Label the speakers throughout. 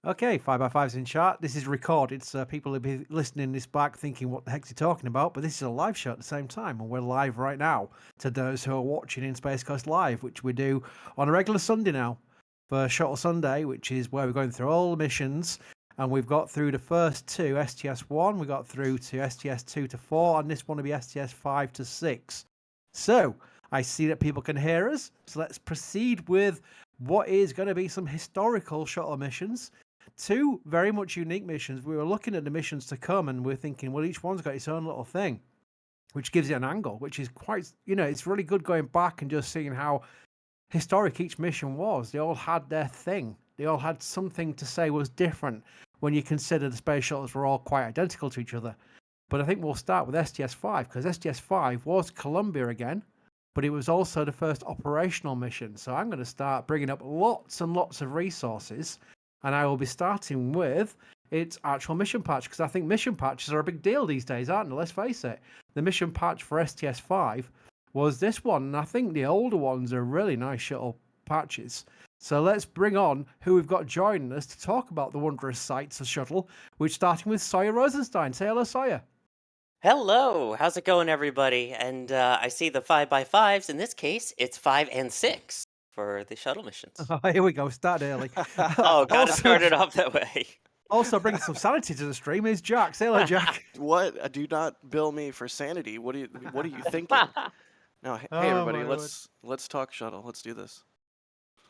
Speaker 1: Okay, 5x5's in chat. This is recorded, so people will be listening this back thinking, what the heck's he talking about? But this is a live show at the same time, and we're live right now to those who are watching in Space Coast Live, which we do on a regular Sunday now for Shuttle Sunday, which is where we're going through all the missions. And we've got through the first two, STS-1, we got through to STS-2 to 4, and this one will be STS-5 to 6. So, I see that people can hear us, so let's proceed with what is going to be some historical shuttle missions. Two very much unique missions. We were looking at the missions to come and we're thinking, well, each one's got its own little thing, which gives it an angle, which is quite, it's really good going back and just seeing how historic each mission was. They all had their thing. They all had something to say was different when you consider the space shuttles were all quite identical to each other. But I think we'll start with STS-5 because STS-5 was Columbia again, but it was also the first operational mission. So I'm going to start bringing up lots and lots of resources. And I will be starting with its actual mission patch, because I think mission patches are a big deal these days, aren't they? Let's face it. The mission patch for STS-5 was this one, and I think the older ones are really nice shuttle patches. So let's bring on who we've got joining us to talk about the wondrous sights of shuttle, which starting with Sawyer Rosenstein. Say hello, Sawyer.
Speaker 2: Hello, how's it going, everybody? And I see the 5x5s. In this case, it's 5 and 6 for the shuttle missions.
Speaker 1: Here we go, start early.
Speaker 2: Oh, gotta
Speaker 1: also,
Speaker 2: start it off that way.
Speaker 1: also bringing some sanity to the stream is Jack. Say hello, Jack.
Speaker 3: What? Do not bill me for sanity. What are you thinking? No, hey
Speaker 1: Oh
Speaker 3: everybody,
Speaker 1: my word.
Speaker 3: let's talk shuttle. Let's do this.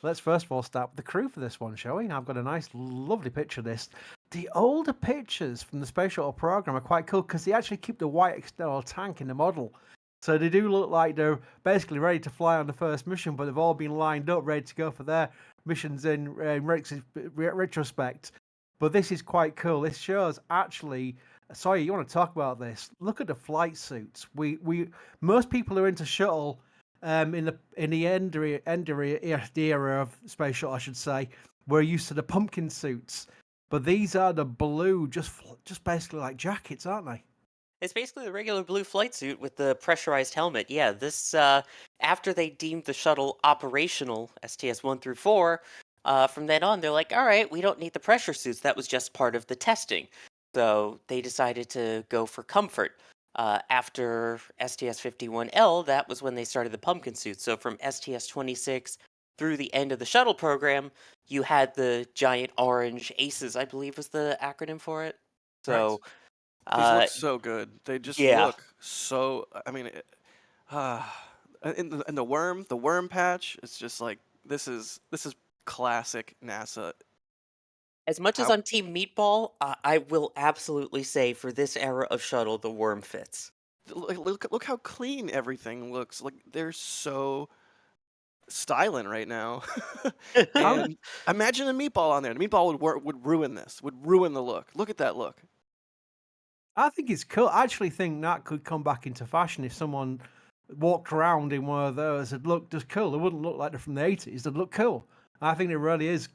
Speaker 1: Let's first of all start with the crew for this one, shall we? I've got a nice, lovely picture of this. The older pictures from the Space Shuttle program are quite cool because they actually keep the white external tank in the model. So they do look like they're basically ready to fly on the first mission, but they've all been lined up, ready to go for their missions in retrospect. But this is quite cool. This shows actually. Sorry, you want to talk about this? Look at the flight suits. We most people who are into shuttle in the end era of space shuttle, I should say, we're used to the pumpkin suits, but these are the blue, just basically like jackets, aren't they?
Speaker 2: It's basically the regular blue flight suit with the pressurized helmet. Yeah, this, after they deemed the shuttle operational, STS 1 through 4, from then on, they're like, all right, we don't need the pressure suits. That was just part of the testing. So they decided to go for comfort. After STS-51L, that was when they started the pumpkin suits. So from STS-26 through the end of the shuttle program, you had the giant orange ACEs, I believe was the acronym for it.
Speaker 1: Correct.
Speaker 2: So,
Speaker 3: These look
Speaker 2: uh,
Speaker 3: so good. They just
Speaker 2: yeah.
Speaker 3: look so. I mean, uh, in the worm patch, it's just like this is classic NASA.
Speaker 2: As much as
Speaker 3: How
Speaker 2: I'm Team Meatball, I will absolutely say for this era of shuttle, the worm fits.
Speaker 3: look how clean everything looks. Like they're so styling right now.
Speaker 1: I'm,
Speaker 3: And imagine a meatball on there. The meatball would ruin this. Would ruin the look. Look at that look.
Speaker 1: I think it's cool. I actually think that could come back into fashion if someone walked around in one of those that looked just cool. They wouldn't look like they're from the 80s. They'd look cool. I think it really is.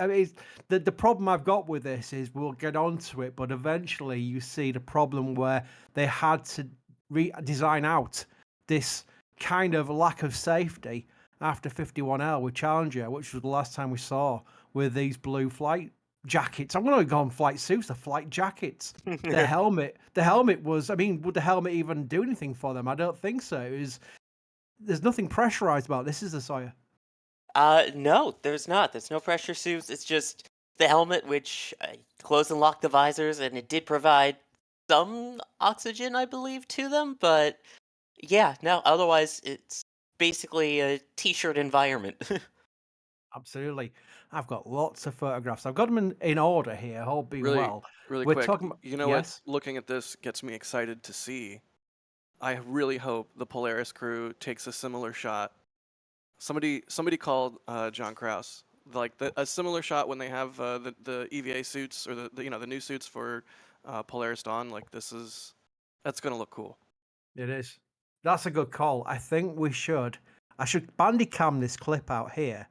Speaker 1: I mean, the problem I've got with this is we'll get onto it, but eventually you see the problem where they had to redesign out this kind of lack of safety after 51L with Challenger, which was the last time we saw with these blue flight jackets. I'm going to go on flight suits, the flight jackets. The helmet was, I mean, would the helmet even do anything for them? I don't think so. There's nothing pressurized about this, is there, Sawyer?
Speaker 2: No, there's not. There's no pressure suits. It's just the helmet, which closed and locked the visors, and it did provide some oxygen, I believe, to them. But yeah, no. Otherwise, it's basically a t-shirt environment.
Speaker 1: Absolutely. I've got lots of photographs. I've got them in order here, all being
Speaker 3: Really,
Speaker 1: well.
Speaker 3: really
Speaker 1: We're
Speaker 3: quick.
Speaker 1: talking about,
Speaker 3: You know what?
Speaker 1: yes?
Speaker 3: Looking at this gets me excited to see. I really hope the Polaris crew takes a similar shot. Somebody called John Kraus like a similar shot when they have the EVA suits or the new suits for Polaris Dawn. Like that's gonna look cool.
Speaker 1: It is. That's a good call. I should bandicam this clip out here,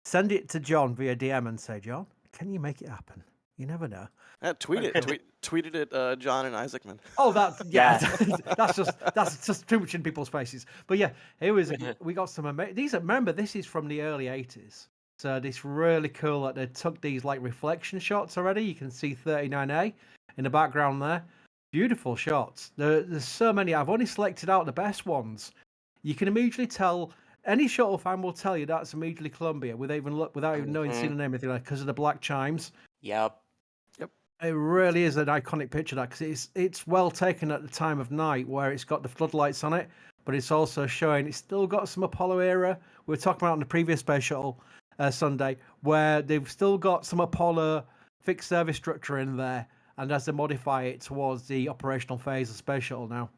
Speaker 1: send it to John via DM and say, John, can you make it happen? You never know.
Speaker 3: Tweet it. Tweeted it, John and Isaacman.
Speaker 1: Oh, yeah,
Speaker 2: Yeah.
Speaker 1: that's just too much in people's faces. But yeah, here was we got some these. Remember, this is from the early 80s. So it's really cool that they took these like reflection shots already. You can see 39A in the background there. Beautiful shots. There's so many. I've only selected out the best ones. You can immediately tell. Any shuttle fan will tell you that's immediately Columbia without even knowing,
Speaker 2: Hmm.
Speaker 1: seeing the name, anything like because of the black chimes.
Speaker 2: Yep.
Speaker 3: Yep.
Speaker 1: It really is an iconic picture, that, because it's well taken at the time of night where it's got the floodlights on it, but it's also showing it's still got some Apollo era. We were talking about on the previous Space Shuttle Sunday, where they've still got some Apollo fixed service structure in there, and as they modify it towards the operational phase of Space Shuttle now.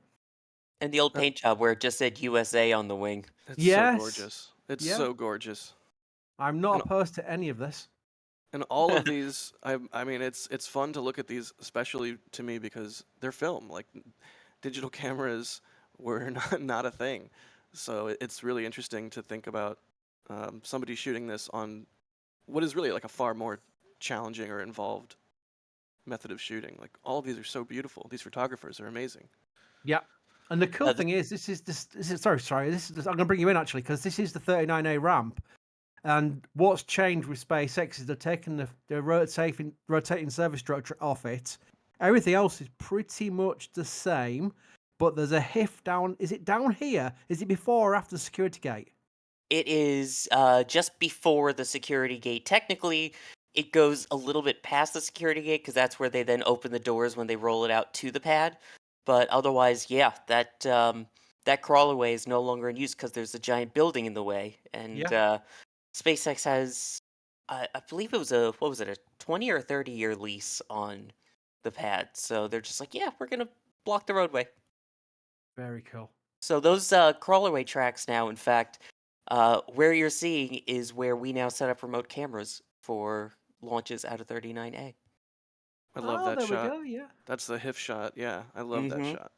Speaker 2: And the old
Speaker 3: That,
Speaker 2: paint job where it just said USA on the wing.
Speaker 3: it's so
Speaker 1: Yes,
Speaker 3: gorgeous. It's
Speaker 1: yeah,
Speaker 3: so gorgeous.
Speaker 1: I'm not
Speaker 3: And
Speaker 1: opposed to any of this.
Speaker 3: and all of these, I mean, it's fun to look at these, especially to me because they're film. Like digital cameras were not a thing, so it's really interesting to think about somebody shooting this on what is really like a far more challenging or involved method of shooting. Like all of these are so beautiful. These photographers are amazing.
Speaker 1: Yeah. And the cool
Speaker 2: Th-
Speaker 1: thing is, this is sorry. I'm going to bring you in actually because this is the 39A ramp. And what's changed with SpaceX is they've taken the rotating service structure off it. Everything else is pretty much the same, but there's a HIF down. Is it down here? Is it before or after the security gate?
Speaker 2: It is just before the security gate. Technically, it goes a little bit past the security gate because that's where they then open the doors when they roll it out to the pad. But otherwise, yeah, that crawlerway is no longer in use because there's a giant building in the way. And
Speaker 1: Yeah.
Speaker 2: SpaceX has, I believe it was what was it, a 20 or 30-year lease on the pad. So they're just like, yeah, we're gonna block the roadway.
Speaker 1: Very cool.
Speaker 2: So those crawlerway tracks now, in fact, where you're seeing is where we now set up remote cameras for launches out of 39A.
Speaker 3: I love
Speaker 1: Oh,
Speaker 3: that
Speaker 1: there we
Speaker 3: shot.
Speaker 1: go. Yeah.
Speaker 3: That's the HIF shot. Yeah, I love that
Speaker 2: Mm-hmm.
Speaker 3: shot.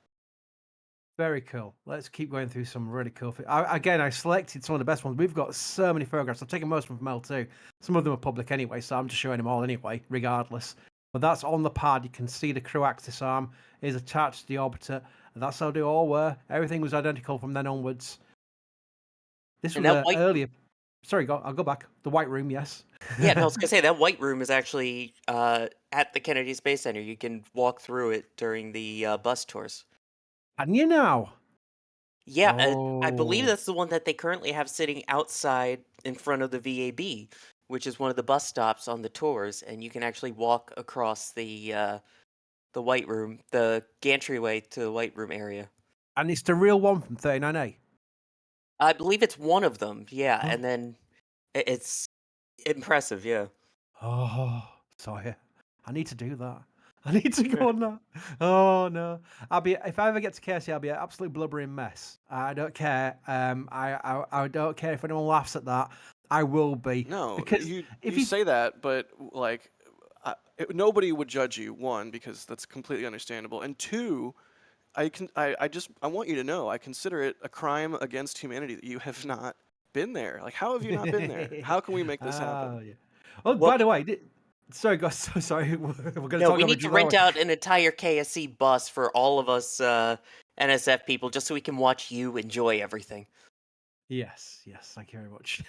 Speaker 1: Very cool. Let's keep going through some really cool. Again, I selected some of the best ones. We've got so many photographs. I've taken most of them from L2. Some of them are public anyway, so I'm just showing them all anyway, regardless. But that's on the pad. You can see the crew axis arm is attached to the orbiter. And that's how they all were. Everything was identical from then onwards. This
Speaker 2: And
Speaker 1: was
Speaker 2: that
Speaker 1: a
Speaker 2: white,
Speaker 1: earlier. Sorry, I'll go back. The White Room, yes.
Speaker 2: yeah, no, I was gonna say that white room is actually at the Kennedy Space Center. You can walk through it during the bus tours.
Speaker 1: And you now.
Speaker 2: Yeah, I believe
Speaker 1: Oh.
Speaker 2: that's the one that they currently have sitting outside in front of the VAB, which is one of the bus stops on the tours, and you can actually walk across the white room, the gantry to the white room area.
Speaker 1: And it's the real one from 39A.
Speaker 2: I believe it's one of them, yeah,
Speaker 1: Oh.
Speaker 2: and then it's impressive, yeah.
Speaker 1: Oh, sorry. I need to do that. I need to go on that. Oh no, if I ever get to KC, I'll be an absolute blubbering mess. I don't care. I don't care if anyone laughs at that. I will be
Speaker 3: No,
Speaker 1: because
Speaker 3: you
Speaker 1: if
Speaker 3: you
Speaker 1: you
Speaker 3: say that, but like nobody would judge you. One, because that's completely understandable, and two, I want you to know I consider it a crime against humanity that you have not been there. Like, how have you not been there? How can we make this happen?
Speaker 1: oh yeah. Oh,
Speaker 2: Well,
Speaker 1: by the way, sorry guys, so sorry. We're going to
Speaker 2: no,
Speaker 1: talk
Speaker 2: we
Speaker 1: over
Speaker 2: need
Speaker 1: each
Speaker 2: to
Speaker 1: other.
Speaker 2: rent out an entire KSC bus for all of us NSF people just so we can watch you enjoy everything.
Speaker 1: Yes, thank you very much.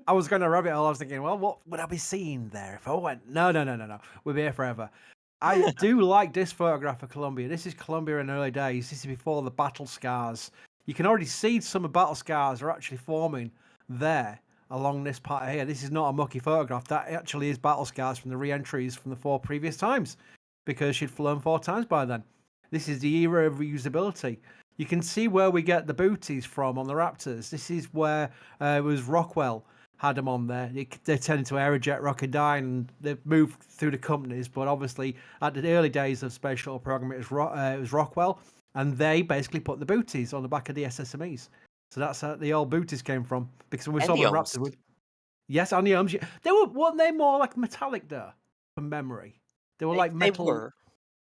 Speaker 1: I was going to rabbit hole. I was thinking, well, what would I be seeing there if I went? No. We'll be here forever. I do like this photograph of Columbia. This is Columbia in the early days. This is before the battle scars. You can already see some of battle scars are actually forming there along this part here. This is not a mucky photograph. That actually is battle scars from the re-entries from the 4 previous times because she'd flown 4 times by then. This is the era of reusability. You can see where we get the booties from on the Raptors. This is where it was Rockwell had them on there. They turned into Aerojet Rocketdyne and they've moved through the companies. But obviously, at the early days of Space Shuttle program, it was Rockwell, and they basically put the booties on the back of the SSMEs. So that's how the old booties came from. Because when we
Speaker 2: And
Speaker 1: saw
Speaker 2: the
Speaker 1: the
Speaker 2: ohms.
Speaker 1: Raptors, yes, on the arms, weren't they more like metallic though, from memory? They were like
Speaker 2: They
Speaker 1: metal.
Speaker 2: were.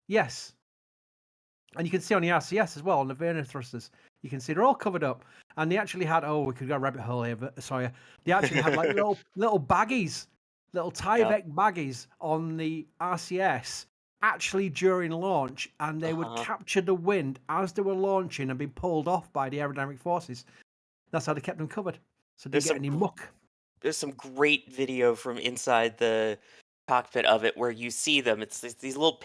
Speaker 1: Yes, and you can see on the RCS as well, on the Verna thrusters, you can see they're all covered up. And they actually had, we could go rabbit hole here, but sorry. They actually had like little baggies, little
Speaker 2: Yep.
Speaker 1: Tyvek baggies on the RCS actually during launch, and they would
Speaker 2: Uh-huh.
Speaker 1: capture the wind as they were launching and be pulled off by the aerodynamic forces. That's how they kept them covered. So they
Speaker 2: There's
Speaker 1: didn't get
Speaker 2: some
Speaker 1: any muck.
Speaker 2: there's some great video from inside the cockpit of it where you see them. It's these little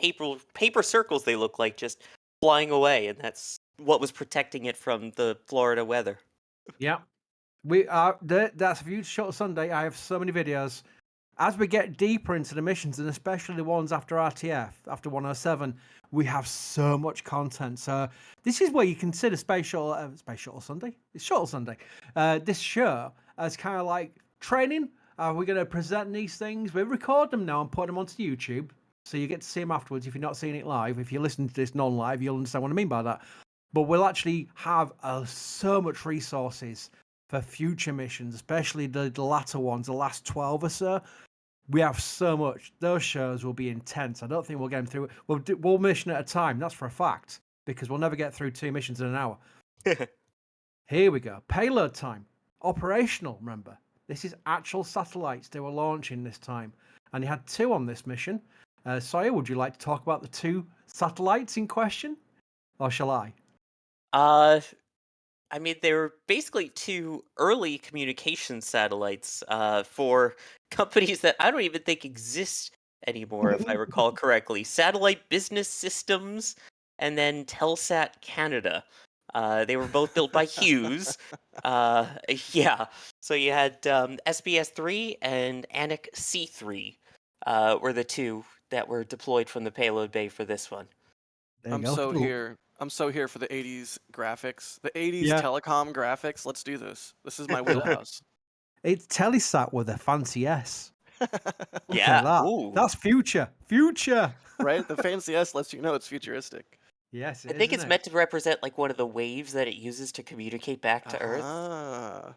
Speaker 2: paper circles they look like just flying away, and that's what was protecting it from the Florida weather.
Speaker 1: Yeah. We are that's a huge Shuttle Sunday. I have so many videos. As we get deeper into the missions, and especially the ones after RTF, after 107, we have so much content. So this is where you consider Space Shuttle Sunday. It's Shuttle Sunday. This show as kind of like training. We're going to present these things. We record them now and put them onto YouTube, so you get to see them afterwards. If you're not seeing it live, if you're listening to this non-live, you'll understand what I mean by that. But we'll actually have so much resources for future missions, especially the latter ones, the last 12 or so. We have so much. Those shows will be intense. I don't think we'll get them through. We'll do one mission at a time. That's for a fact, because we'll never get through 2 missions in an hour. Here we go. Payload time. Operational, remember. This is actual satellites they were launching this time. And you had 2 on this mission. Sawyer, would you like to talk about the 2 satellites in question? Or shall I?
Speaker 2: I mean, they were basically 2 early communication satellites for companies that I don't even think exist anymore, if I recall correctly. Satellite Business Systems and then Telsat Canada. They were both built by Hughes. Yeah, so you had SBS-3 and Anik C3 were the 2 that were deployed from the payload bay for this one.
Speaker 1: There you
Speaker 3: I'm
Speaker 1: go.
Speaker 3: so here. I'm so here for the 80s graphics. The 80s
Speaker 1: Yeah.
Speaker 3: telecom graphics. Let's do this. This is my wheelhouse.
Speaker 1: It's Telesat with a fancy S. Look
Speaker 2: Yeah.
Speaker 1: at that.
Speaker 2: Ooh.
Speaker 1: That's future. Future.
Speaker 3: Right? The fancy S lets you know it's futuristic.
Speaker 1: Yes,
Speaker 2: I
Speaker 1: it is,
Speaker 2: think it's
Speaker 1: isn't it?
Speaker 2: meant to represent like one of the waves that it uses to communicate back to Earth.
Speaker 3: Ah.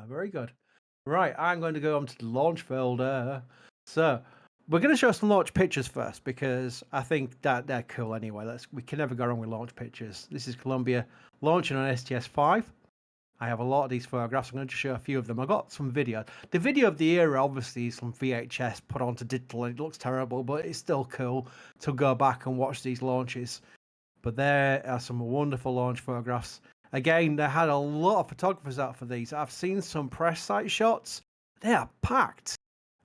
Speaker 1: Very good. Right, I'm going to go on to the launch folder. So, we're going to show some launch pictures first because I think that they're cool anyway. We can never go wrong with launch pictures. This is Columbia launching on STS-5. I have a lot of these photographs. I'm going to show a few of them. I got some video. The video of the era obviously is from VHS put onto digital and it looks terrible, but it's still cool to go back and watch these launches. But there are some wonderful launch photographs. Again, they had a lot of photographers out for these. I've seen some press site shots. They are packed.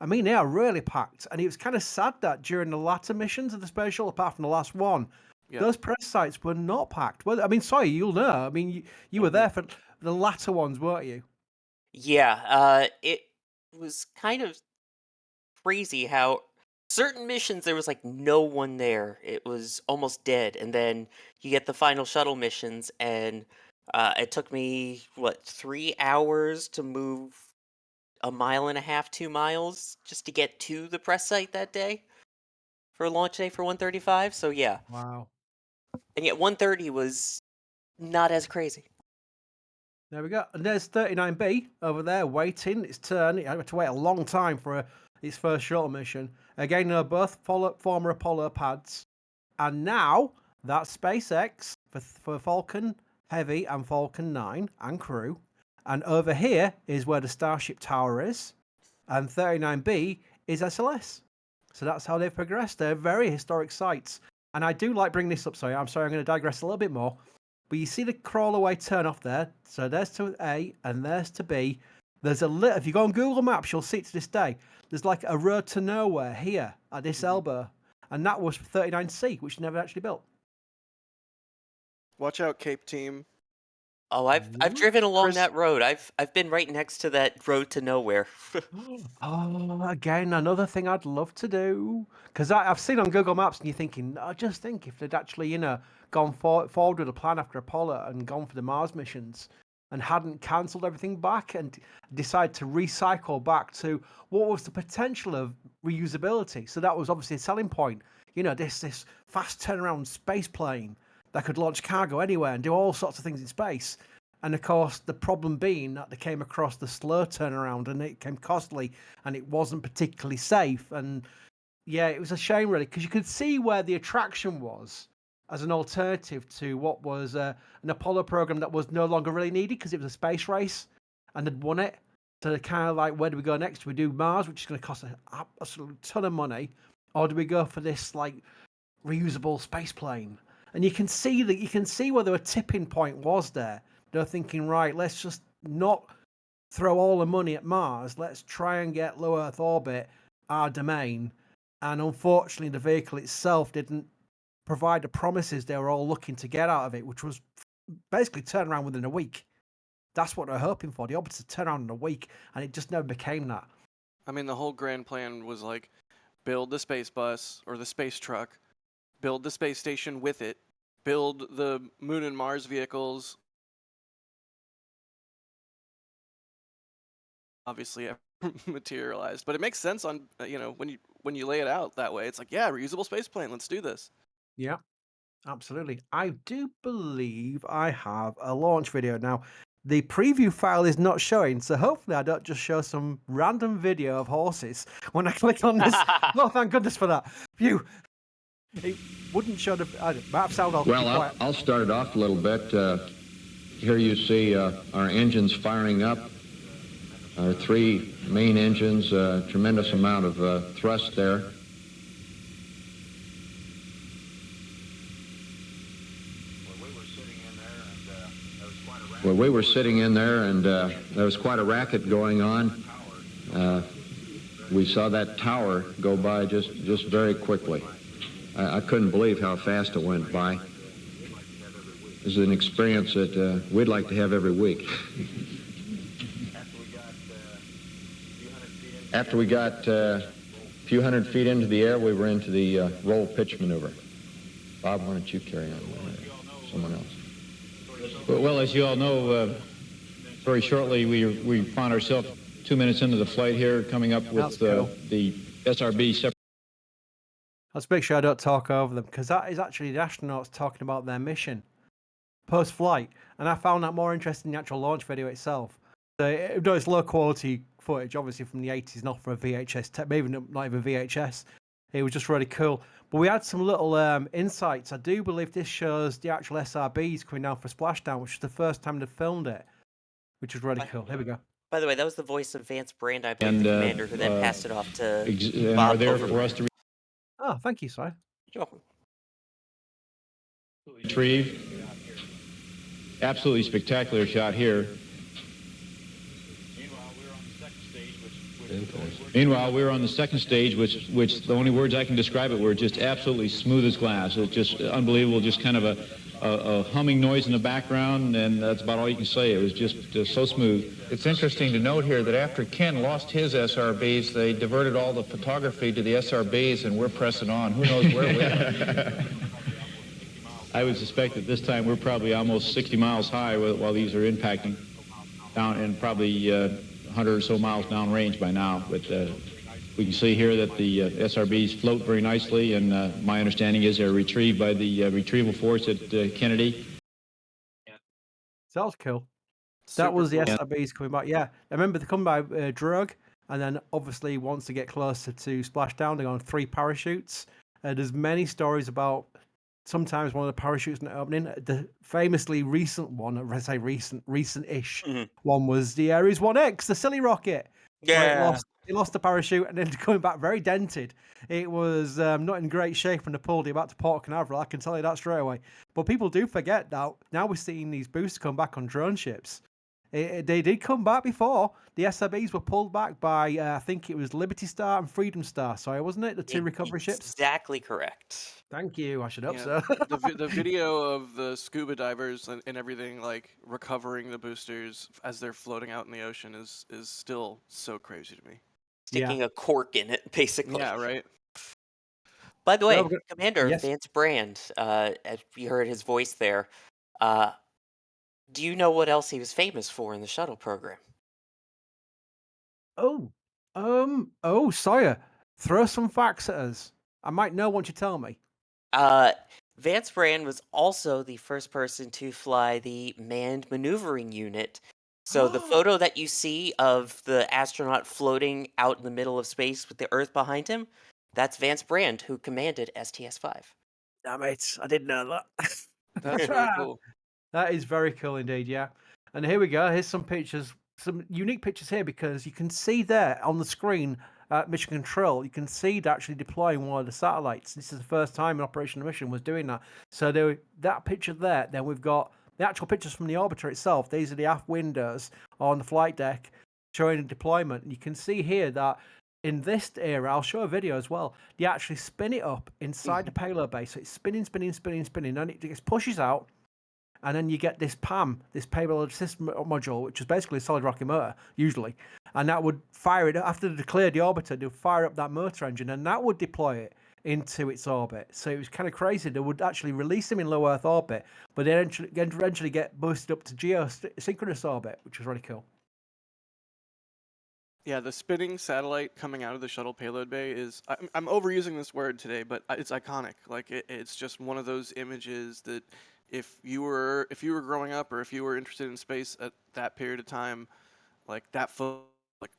Speaker 1: I mean, they are really packed. And it was kind of sad that during the latter missions of the Space Shuttle, apart from the last one, those press sites were not packed. Well, I mean, sorry, you'll know. I mean, you were there for the latter ones, weren't you?
Speaker 2: Yeah, it was kind of crazy how certain missions there was like no one there. It was almost dead, and then you get the final shuttle missions, and it took me 3 hours to move a mile and a half, 2 miles just to get to the press site that day for launch day for 135. So yeah,
Speaker 1: Wow.
Speaker 2: and yet 130 was not as crazy.
Speaker 1: There we go. And there's 39B over there waiting its turn. It had to wait a long time for its first shuttle mission. Again, they're both former Apollo pads. And now that's SpaceX for Falcon Heavy and Falcon 9 and crew. And over here is where the Starship Tower is. And 39B is SLS. So that's how they've progressed. They're very historic sites. And I do like bringing this up. I'm sorry, I'm going to digress a little bit more. But you see the crawl away turn off there. So there's to A and there's to B. There's if you go on Google Maps, you'll see it to this day. There's like a road to nowhere here at this elbow. And that was 39C, which never actually built.
Speaker 3: Watch out, Cape Team.
Speaker 2: Oh, I've driven along
Speaker 3: Chris-
Speaker 2: that road. I've been right next to that road to nowhere.
Speaker 1: Oh, again, another thing I'd love to do. Because I've seen on Google Maps and you're thinking, I just think if they'd actually, gone forward with a plan after Apollo and gone for the Mars missions and hadn't cancelled everything back and decided to recycle back to what was the potential of reusability. So that was obviously a selling point. This fast turnaround space plane that could launch cargo anywhere and do all sorts of things in space. And of course, the problem being that they came across the slow turnaround and it came costly and it wasn't particularly safe. And yeah, it was a shame really, because you could see where the attraction was as an alternative to what was an Apollo program that was no longer really needed because it was a space race and they'd won it. So they're kind of like, where do we go next? Do we do Mars, which is going to cost an absolute ton of money? Or do we go for this like reusable space plane? And you can see where the tipping point was there. They're thinking, right, let's just not throw all the money at Mars. Let's try and get low Earth orbit, our domain. And unfortunately, the vehicle itself didn't provide the promises they were all looking to get out of it, which was basically turn around within a week. That's what they're hoping for. The orbiter to turn around in a week, and it just never became that.
Speaker 3: I mean, the whole grand plan was like, build the space bus or the space truck, build the space station with it, build the Moon and Mars vehicles. Obviously, materialized, but it makes sense on when you lay it out that way. It's like, yeah, reusable space plane. Let's do this.
Speaker 1: Yeah, absolutely. I do believe I have a launch video now. The preview file is not showing, so hopefully I don't just show some random video of horses when I click on this. Oh, thank goodness for that. Phew. It wouldn't show the. I might have sound all
Speaker 4: Well, I'll start it off a little bit. Here you see our engines firing up. Our 3 main engines, tremendous amount of thrust there. Well, we were sitting in there, and there was quite a racket going on. We saw that tower go by just very quickly. I couldn't believe how fast it went by. This is an experience that we'd like to have every week. After we got a few hundred feet into the air, we were into the roll pitch maneuver. Bob, why don't you carry on with someone else?
Speaker 5: Well, as you all know, very shortly we found ourselves 2 minutes into the flight here, coming up with the SRB separate.
Speaker 1: Let's make sure I don't talk over them, because that is actually the astronauts talking about their mission post-flight, and I found that more interesting than the actual launch video itself. So it's low quality footage, obviously from the 80s, not from a VHS, maybe not even VHS. It was just really cool. But we had some little insights. I do believe this shows the actual SRBs coming down for splashdown, which is the first time they filmed it, which was really cool. Here we go.
Speaker 2: By the way, that was the voice of Vance Brand, I believe, the commander, who then passed it off to
Speaker 5: And
Speaker 2: Bob
Speaker 5: are there
Speaker 2: Overmyer.
Speaker 5: for us to
Speaker 1: Oh, thank you, Si.
Speaker 2: You're welcome.
Speaker 5: retrieve. Absolutely spectacular shot here. Meanwhile, we're on the second stage, which the only words I can describe it were just absolutely smooth as glass. It's just unbelievable, just kind of a humming noise in the background, and that's about all you can say. It was just so smooth.
Speaker 6: It's interesting to note here that after Ken lost his SRBs, they diverted all the photography to the SRBs, and we're pressing on. Who knows where we are?
Speaker 5: I would suspect that this time we're probably almost 60 miles high while these are impacting down, and probably 100 or so miles downrange by now. But we can see here that the SRBs float very nicely, and my understanding is they're retrieved by the retrieval force at Kennedy.
Speaker 1: So that was cool.
Speaker 3: Super
Speaker 1: That was the
Speaker 3: cool.
Speaker 1: SRBs coming back. Yeah, I remember they come by drug, and then obviously once they get closer to splashdown, they go on 3 parachutes. There's many stories about sometimes one of the parachutes not opening. The famously recent one, or I say recent-ish one, was the Ares 1X, the silly rocket.
Speaker 2: Yeah.
Speaker 1: It lost the parachute and then coming back very dented. It was not in great shape when they pulled it back to Port Canaveral, I can tell you that straight away. But people do forget now we're seeing these boosters come back on drone ships. They did come back before. The SRBs were pulled back by, I think it was Liberty Star and Freedom Star. Sorry, wasn't it? The 2 recovery ships?
Speaker 2: Exactly correct.
Speaker 1: Thank you. I should hope
Speaker 3: Yeah,
Speaker 1: so.
Speaker 3: the video of the scuba divers and everything, like recovering the boosters as they're floating out in the ocean, is still so crazy to me.
Speaker 2: Sticking a cork in it, basically.
Speaker 3: Yeah, right.
Speaker 2: By the way,
Speaker 1: Well,
Speaker 2: Commander
Speaker 1: yes.
Speaker 2: Vance Brand, as you heard his voice there, do you know what else he was famous for in the shuttle program?
Speaker 1: Sawyer, throw some facts at us. I might know once you tell me.
Speaker 2: Vance Brand was also the first person to fly the manned maneuvering unit. So the photo that you see of the astronaut floating out in the middle of space with the Earth behind him, that's Vance Brand, who commanded STS-5.
Speaker 1: Damn it, I didn't know that.
Speaker 3: That's really cool.
Speaker 1: That is very cool indeed, yeah. And here we go. Here's some pictures, some unique pictures here, because you can see there on the screen at Mission Control, you can see it actually deploying one of the satellites. This is the first time an operational mission was doing that. So that picture there, then we've got the actual pictures from the orbiter itself. These are the aft windows on the flight deck showing the deployment. You can see here that in this era, I'll show a video as well, they actually spin it up inside the payload bay. So it's spinning, and it just pushes out. And then you get this PAM, this payload system module, which is basically a solid rocket motor, usually. And that would fire it, after they cleared the orbiter, they'd fire up that motor engine, and that would deploy it into its orbit. So it was kind of crazy. They would actually release them in low Earth orbit, but they eventually get boosted up to geosynchronous orbit, which was really cool.
Speaker 3: Yeah, the spinning satellite coming out of the shuttle payload bay is, I'm overusing this word today, but it's iconic. Like it's just one of those images that if you were growing up or if you were interested in space at that period of time, like that photo, like,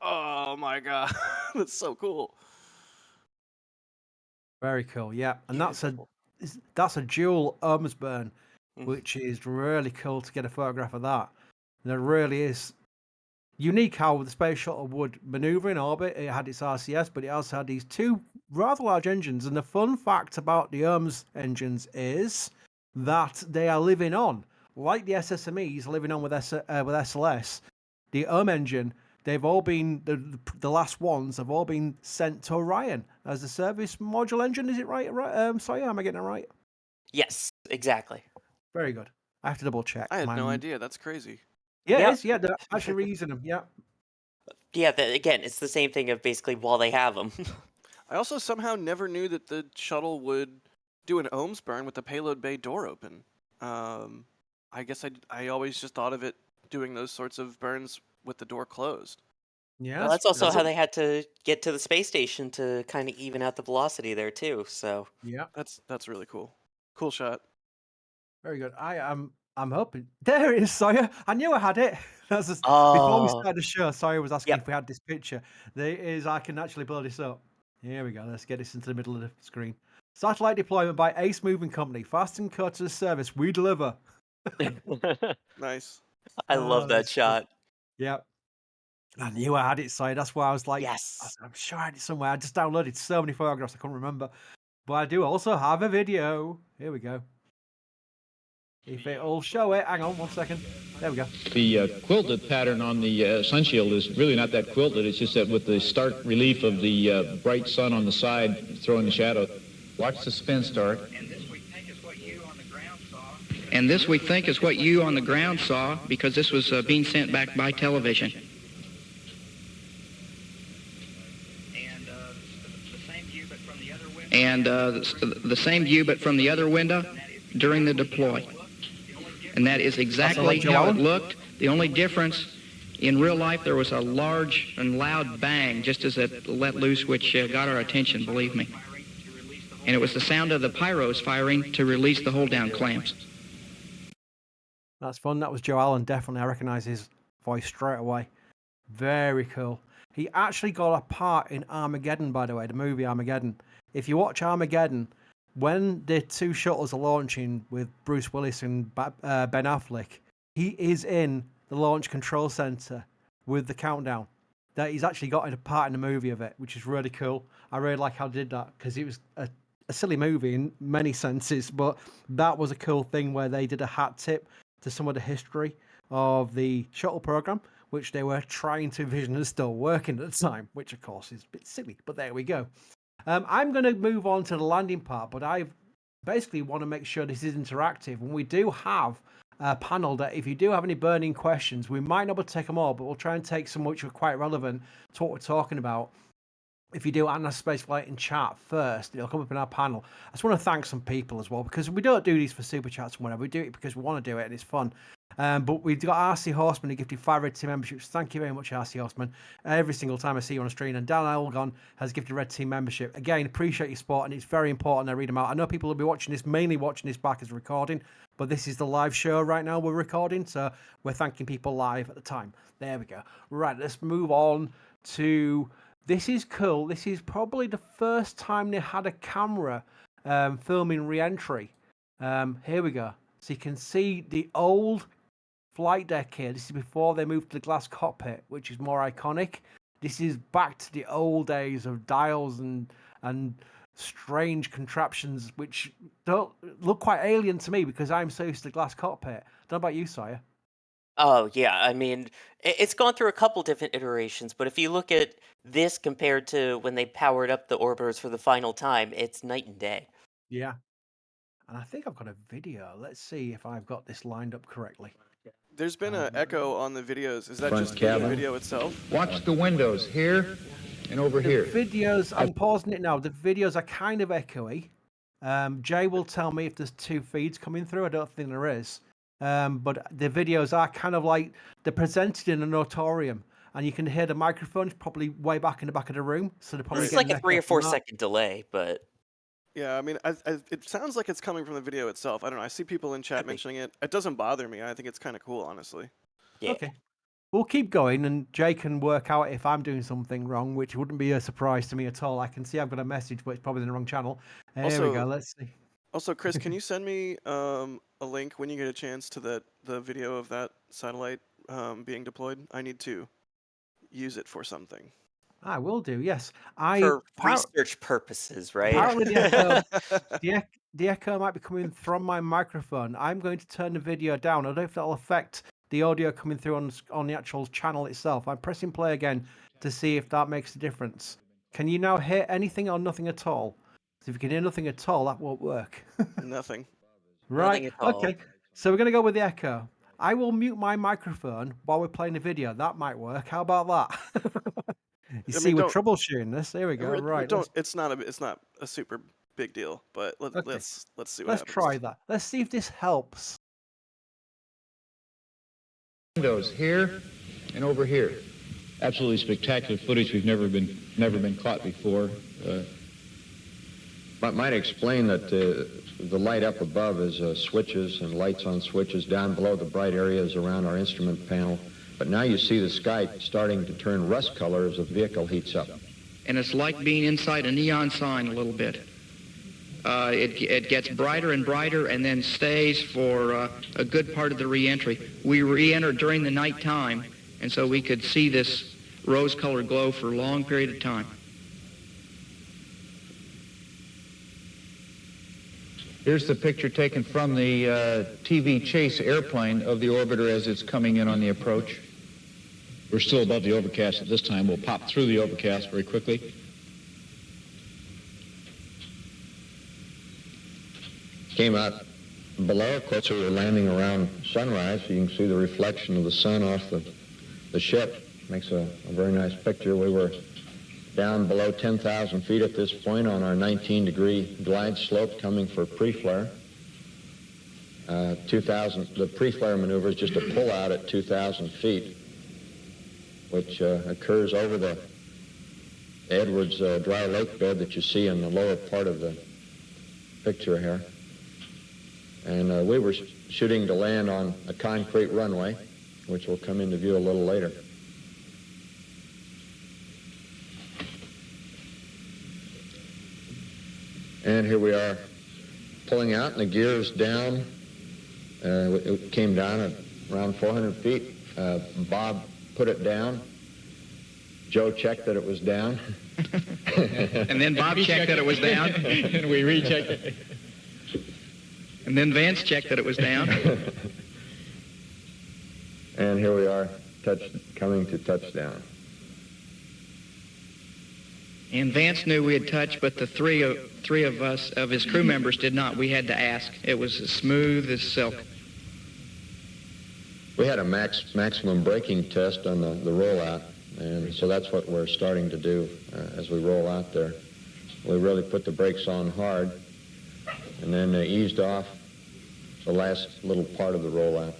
Speaker 3: oh my God, that's so cool.
Speaker 1: Very cool, yeah. And that's
Speaker 3: Beautiful.
Speaker 1: a dual ohms burn,
Speaker 2: Mhm.
Speaker 1: which is really cool to get a photograph of that. And it really is unique how the space shuttle would maneuver in orbit. It had its RCS, but it also had these two rather large engines. And the fun fact about the ohms engines is that they are living on, like the SSMEs living on with SLS. The ohm engine, they've all been the last ones have all been sent to Orion as a service module engine. Is it right? Sorry, am I getting it right?
Speaker 2: Yes, exactly.
Speaker 1: Very good. I have to double check.
Speaker 3: I had no idea. That's crazy.
Speaker 1: Yeah,
Speaker 2: Yeah.
Speaker 1: it is. Yeah, they're actually reusing them. Yeah.
Speaker 2: Yeah, again, it's the same thing of basically while they have them.
Speaker 3: I also somehow never knew that the shuttle would do an ohms burn with the payload bay door open. I guess I always just thought of it doing those sorts of burns with the door closed.
Speaker 1: Yeah.
Speaker 2: Well, that's also
Speaker 1: that's
Speaker 2: how
Speaker 1: it.
Speaker 2: they had to get to the space station to kind of even out the velocity there too. So
Speaker 1: Yeah.
Speaker 3: That's really cool. Cool shot.
Speaker 1: Very good. I'm hoping there it is, Sawyer. I knew I had it. That's just, before we
Speaker 2: Oh,
Speaker 1: started the show, Sawyer was asking
Speaker 2: yep.
Speaker 1: if we had this picture. There it is. I can actually blow this up. Here we go. Let's get this into the middle of the screen. Satellite deployment by Ace Moving Company. Fast and courteous service. We deliver.
Speaker 3: Nice.
Speaker 2: I
Speaker 1: Oh,
Speaker 2: love that
Speaker 1: that's cool.
Speaker 2: shot.
Speaker 1: Yep. I knew I had it, Sawyer. That's why I was like,
Speaker 2: Yes.
Speaker 1: I'm sure I had it somewhere. I just downloaded so many photographs I couldn't remember. But I do also have a video. Here we go. If it'll show it. Hang on 1 second. There we go.
Speaker 5: The quilted pattern on the sunshield is really not that quilted. It's just that with the stark relief of the bright sun on the side throwing the shadow.
Speaker 6: Watch the spin start.
Speaker 7: And this we think is what you on the ground saw because this was being sent back by television. And the same view but from the other window during the deploy. And that is exactly how it looked. The only difference, in real life, there was a large and loud bang just as it let loose, which got our attention, believe me. And it was the sound of the pyros firing to release the hold-down clamps.
Speaker 1: That's fun. That was Joe Allen. Definitely, I recognize his voice straight away. Very cool. He actually got a part in Armageddon, by the way, the movie Armageddon. If you watch Armageddon, when the two shuttles are launching with Bruce Willis and Ben Affleck, he is in the launch control center with the countdown. That he's actually got a part in the movie of it, which is really cool. I really like how they did that because it was a silly movie in many senses, but that was a cool thing where they did a hat tip to some of the history of the shuttle program, which they were trying to envision as still working at the time, which of course is a bit silly, but there we go. I'm going to move on to the landing part, but I basically want to make sure this is interactive. And we do have a panel that if you do have any burning questions, we might not be able to take them all, but we'll try and take some which are quite relevant to what we're talking about. If you do Anna Spaceflight in chat first, it'll come up in our panel. I just want to thank some people as well, because we don't do these for super chats and whatever. We do it because we want to do it and it's fun. But we've got RC Horseman who gifted 5 Red Team memberships. Thank you very much, RC Horseman. Every single time I see you on a stream. And Dan Elgon has gifted Red Team membership. Again, appreciate your support, and it's very important I read them out. I know people will be watching this, mainly watching this back as a recording, but this is the live show right now we're recording, so we're thanking people live at the time. There we go. Right, let's move on to... This is cool. This is probably the first time they had a camera filming re-entry. Here we go. So you can see the old flight deck here. This is before they moved to the glass cockpit, which is more iconic. This is back to the old days of dials and strange contraptions which don't look quite alien to me because I'm so used to the glass cockpit. Don't know about you, Sawyer.
Speaker 2: Oh, yeah, I mean, it's gone through a couple different iterations, but if you look at this compared to when they powered up the orbiters for the final time, it's night and day.
Speaker 1: Yeah. And I think I've got a video. Let's see if I've got this lined up correctly.
Speaker 3: There's been an echo on the videos. Is that
Speaker 4: Front
Speaker 3: just the
Speaker 4: cabin.
Speaker 3: video itself?
Speaker 6: Watch the windows here and over
Speaker 1: The
Speaker 6: here.
Speaker 1: videos, I'm pausing it now. The videos are kind of echoey. Jay will tell me if there's two feeds coming through. I don't think there is. But the videos are kind of like they're presented in an auditorium, and you can hear the microphones probably way back in the back of the room. So they're probably
Speaker 2: It's
Speaker 1: getting
Speaker 2: like a
Speaker 1: an
Speaker 2: 3
Speaker 1: echo
Speaker 2: or
Speaker 1: from
Speaker 2: 4
Speaker 1: that.
Speaker 2: second delay, but
Speaker 3: Yeah, I mean, it sounds like it's coming from the video itself. I don't know. I see people in chat
Speaker 2: Could be.
Speaker 3: mentioning it. It doesn't bother me. I think it's kind of cool, honestly.
Speaker 2: yeah.
Speaker 1: Okay. We'll keep going, and Jay can work out if I'm doing something wrong, which wouldn't be a surprise to me at all. I can see I've got a message, but it's probably in the wrong channel. Here we go.
Speaker 3: Also,
Speaker 1: Let's see.
Speaker 3: Also, Chris, can you send me a link when you get a chance to the video of that satellite being deployed? I need to use it for something.
Speaker 1: I will do. Yes,
Speaker 2: For research purposes, right?
Speaker 3: Yeah.
Speaker 1: apparently the echo might be coming from my microphone. I'm going to turn the video down. I don't know if that'll affect the audio coming through on the actual channel itself. I'm pressing play again to see if that makes a difference. Can you now hear anything or nothing at all? 'Cause if you can hear nothing at all, that won't work.
Speaker 3: Nothing.
Speaker 1: Right.
Speaker 2: Nothing at all.
Speaker 1: Okay. So we're going to go with the echo. I will mute my microphone while we're playing the video. That might work. How about that? You
Speaker 3: I
Speaker 1: see,
Speaker 3: mean,
Speaker 1: we're
Speaker 3: don't
Speaker 1: troubleshooting this. There we go. Right.
Speaker 3: don't. It's not a super big deal, but
Speaker 1: Okay.
Speaker 3: let's see what
Speaker 1: Let's
Speaker 3: happens.
Speaker 1: try that. Let's see if this helps.
Speaker 6: Windows here and over here.
Speaker 5: Absolutely spectacular footage. We've never been caught before.
Speaker 4: Might explain that the light up above is switches and lights on switches. Down below, the bright areas around our instrument panel. But now you see the sky starting to turn rust color as the vehicle heats up.
Speaker 7: And it's like being inside a neon sign a little bit. It gets brighter and brighter and then stays for a good part of the re-entry. We re-entered during the night time, and so we could see this rose-colored glow for a long period of time.
Speaker 6: Here's the picture taken from the TV chase airplane of the orbiter as it's coming in on the approach.
Speaker 5: We're still above the overcast at this time. We'll pop through the overcast very quickly.
Speaker 4: Came out below. Of course, we were landing around sunrise, so you can see the reflection of the sun off the ship. Makes a very nice picture. We were down below 10,000 feet at this point on our 19-degree glide slope coming for pre-flare. The pre-flare maneuver is just a pull-out at 2,000 feet, which occurs over the Edwards dry lake bed that you see in the lower part of the picture here. And we were shooting to land on a concrete runway, which will come into view a little later. And here we are pulling out, and the gear is down. It came down at around 400 feet. Bob put it down. Joe checked that it was down.
Speaker 7: And then Bob checked that it was down.
Speaker 5: And we rechecked it.
Speaker 7: And then Vance checked that it was down.
Speaker 4: And here we are, coming to touchdown.
Speaker 7: And Vance knew we had touched, but the three of us, of his crew members, did not. We had to ask. It was as smooth as silk.
Speaker 4: We had a maximum braking test on the rollout, and so that's what we're starting to do as we roll out there. We really put the brakes on hard, and then eased off the last little part of the rollout.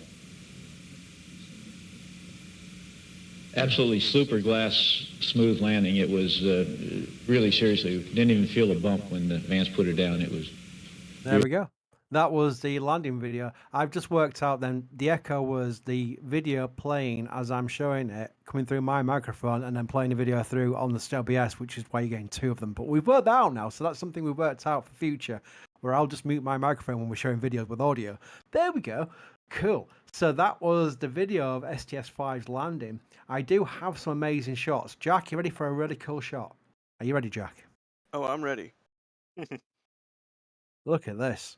Speaker 5: Absolutely super glass, smooth landing. It was really, seriously, didn't even feel a bump when the Vance put it down. It was.
Speaker 1: There we go. That was the landing video. I've just worked out then the echo was the video playing as I'm showing it, coming through my microphone, and then playing the video through on the OBS, which is why you're getting two of them. But we've worked that out now, so that's something we've worked out for future, where I'll just mute my microphone when we're showing videos with audio. There we go. Cool. So that was the video of STS-5's landing. I do have some amazing shots. Jack, you ready for a really cool shot? Are you ready, Jack?
Speaker 3: Oh, I'm ready.
Speaker 1: Look at this.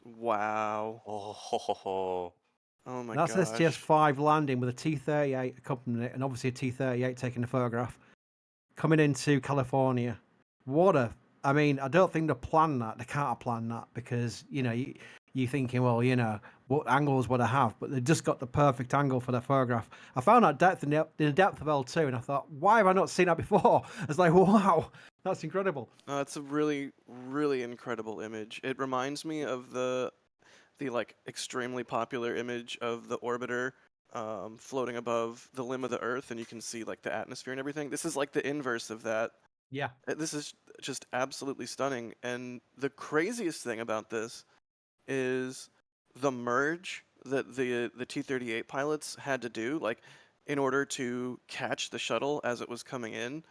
Speaker 3: Wow.
Speaker 2: Oh,
Speaker 3: Oh my
Speaker 1: That's
Speaker 3: gosh.
Speaker 1: STS-5 landing with a T-38 accompanying it, and obviously a T-38 taking a photograph, coming into California. I mean, I don't think they planned that. They can't have planned that because, you're thinking, well, what angles would I have? But they just got the perfect angle for their photograph. I found that depth in the depth of L2, and I thought, why have I not seen that before? I was like, wow, that's incredible.
Speaker 3: It's a really, really incredible image. It reminds me of the like extremely popular image of the orbiter floating above the limb of the Earth, and you can see like the atmosphere and everything. This is like the inverse of that.
Speaker 1: Yeah.
Speaker 3: This is just absolutely stunning. And the craziest thing about this is the merge that the T-38 pilots had to do, like in order to catch the shuttle as it was coming in.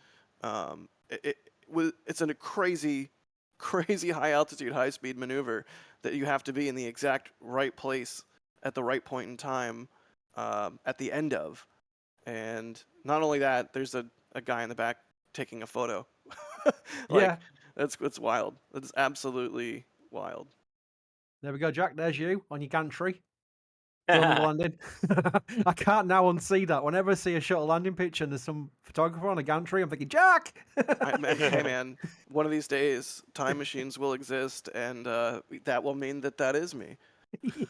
Speaker 3: It's a crazy, crazy high altitude, high speed maneuver that you have to be in the exact right place at the right point in time at the end of. And not only that, there's a guy in the back taking a photo.
Speaker 1: Yeah.
Speaker 3: Like that's wild. That's absolutely wild.
Speaker 1: There we go, Jack. There's you on your gantry. Filming the landing. I can't now unsee that. Whenever I see a shuttle landing picture and there's some photographer on a gantry, I'm thinking, Jack!
Speaker 3: Hey man, one of these days, time machines will exist, and that will mean that that is me.
Speaker 1: Yeah.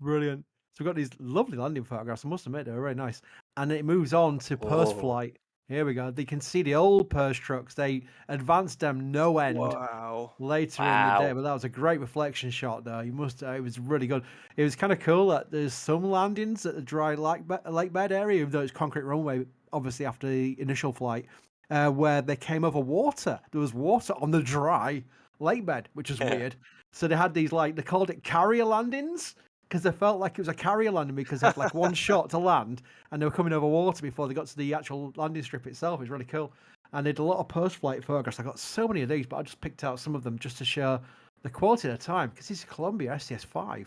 Speaker 1: Brilliant. So we've got these lovely landing photographs. I must admit, they're very nice. And it moves on to post
Speaker 2: oh,
Speaker 1: flight. Here we go. They can see the old Purse trucks. They advanced them no end
Speaker 3: Wow.
Speaker 1: later in the day,
Speaker 2: wow.
Speaker 1: but that was a great reflection shot though. It was really good. It was kind of cool that there's some landings at the dry lake bed area, even though it's concrete runway, obviously after the initial flight, where they came over water. There was water on the dry lake bed, which is weird. So they had these they called it carrier landings because they felt like it was a carrier landing because they had like one shot to land and they were coming over water before they got to the actual landing strip itself. It was really cool. And they did a lot of post-flight photographs. I got so many of these, but I just picked out some of them just to show the quality of the time because it's a Columbia STS-5.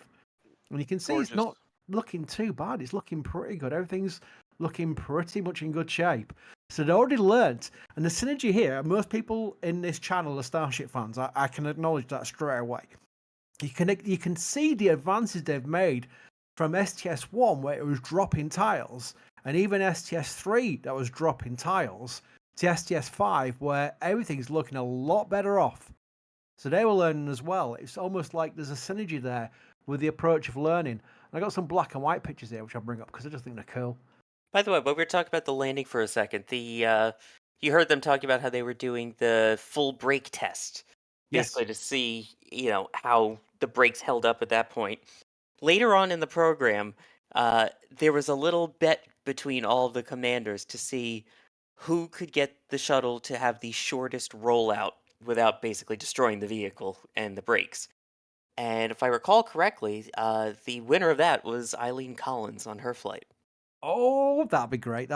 Speaker 1: And you can see it's
Speaker 3: Gorgeous.
Speaker 1: not looking too bad. It's looking pretty good. Everything's looking pretty much in good shape. So they already learnt. And the synergy here, most people in this channel are Starship fans. I can acknowledge that straight away. You can see the advances they've made from STS-1 where it was dropping tiles, and even STS-3 that was dropping tiles, to STS-5 where everything's looking a lot better off. So they were learning as well. It's almost like there's a synergy there with the approach of learning. And I got some black and white pictures here, which I'll bring up because I just think they're cool.
Speaker 2: By the way, while we were talking about the landing for a second, you heard them talking about how they were doing the full brake test,
Speaker 1: Yes.
Speaker 2: basically to see, how the brakes held up at that point. Later on in the program, there was a little bet between all of the commanders to see who could get the shuttle to have the shortest rollout without basically destroying the vehicle and the brakes. And if I recall correctly, the winner of that was Eileen Collins on her flight.
Speaker 1: Oh, that'd be great.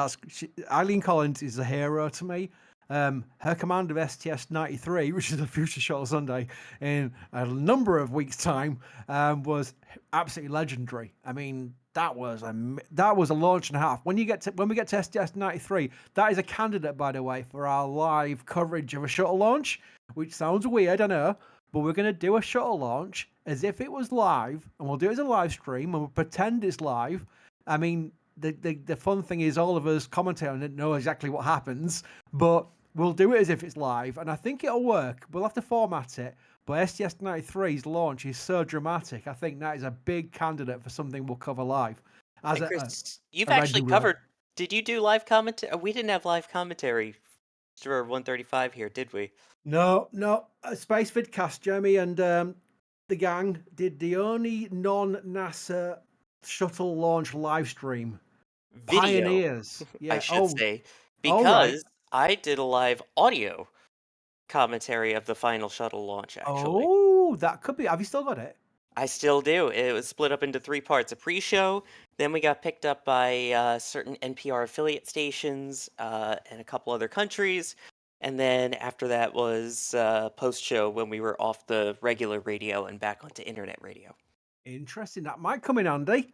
Speaker 1: Eileen Collins is a hero to me. Her command of STS-93, which is a future Shuttle Sunday, in a number of weeks' time, was absolutely legendary. I mean, that was a launch and a half. When we get to STS-93, that is a candidate, by the way, for our live coverage of a shuttle launch, which sounds weird, I know, but we're going to do a shuttle launch as if it was live, and we'll do it as a live stream, and we'll pretend it's live. I mean, the fun thing is all of us commentating on it know exactly what happens, but we'll do it as if it's live, and I think it'll work. We'll have to format it, but STS-93's launch is so dramatic. I think that is a big candidate for something we'll cover live. As
Speaker 2: And
Speaker 1: a
Speaker 2: Chris, you've actually
Speaker 1: regular.
Speaker 2: covered. Did you do live commentary? We didn't have live commentary for 135 here, did we?
Speaker 1: No. Space Vidcast, Jeremy and the gang did the only non-NASA shuttle launch live stream.
Speaker 2: Video,
Speaker 1: Pioneers.
Speaker 2: I
Speaker 1: Yeah.
Speaker 2: should say,
Speaker 1: All right.
Speaker 2: because I did a live audio commentary of the final shuttle launch, actually.
Speaker 1: Oh, that could be. Have you still got it?
Speaker 2: I still do. It was split up into 3 parts: a pre-show, then we got picked up by certain NPR affiliate stations and a couple other countries, and then after that was post-show when we were off the regular radio and back onto internet radio.
Speaker 1: Interesting. That might come in handy.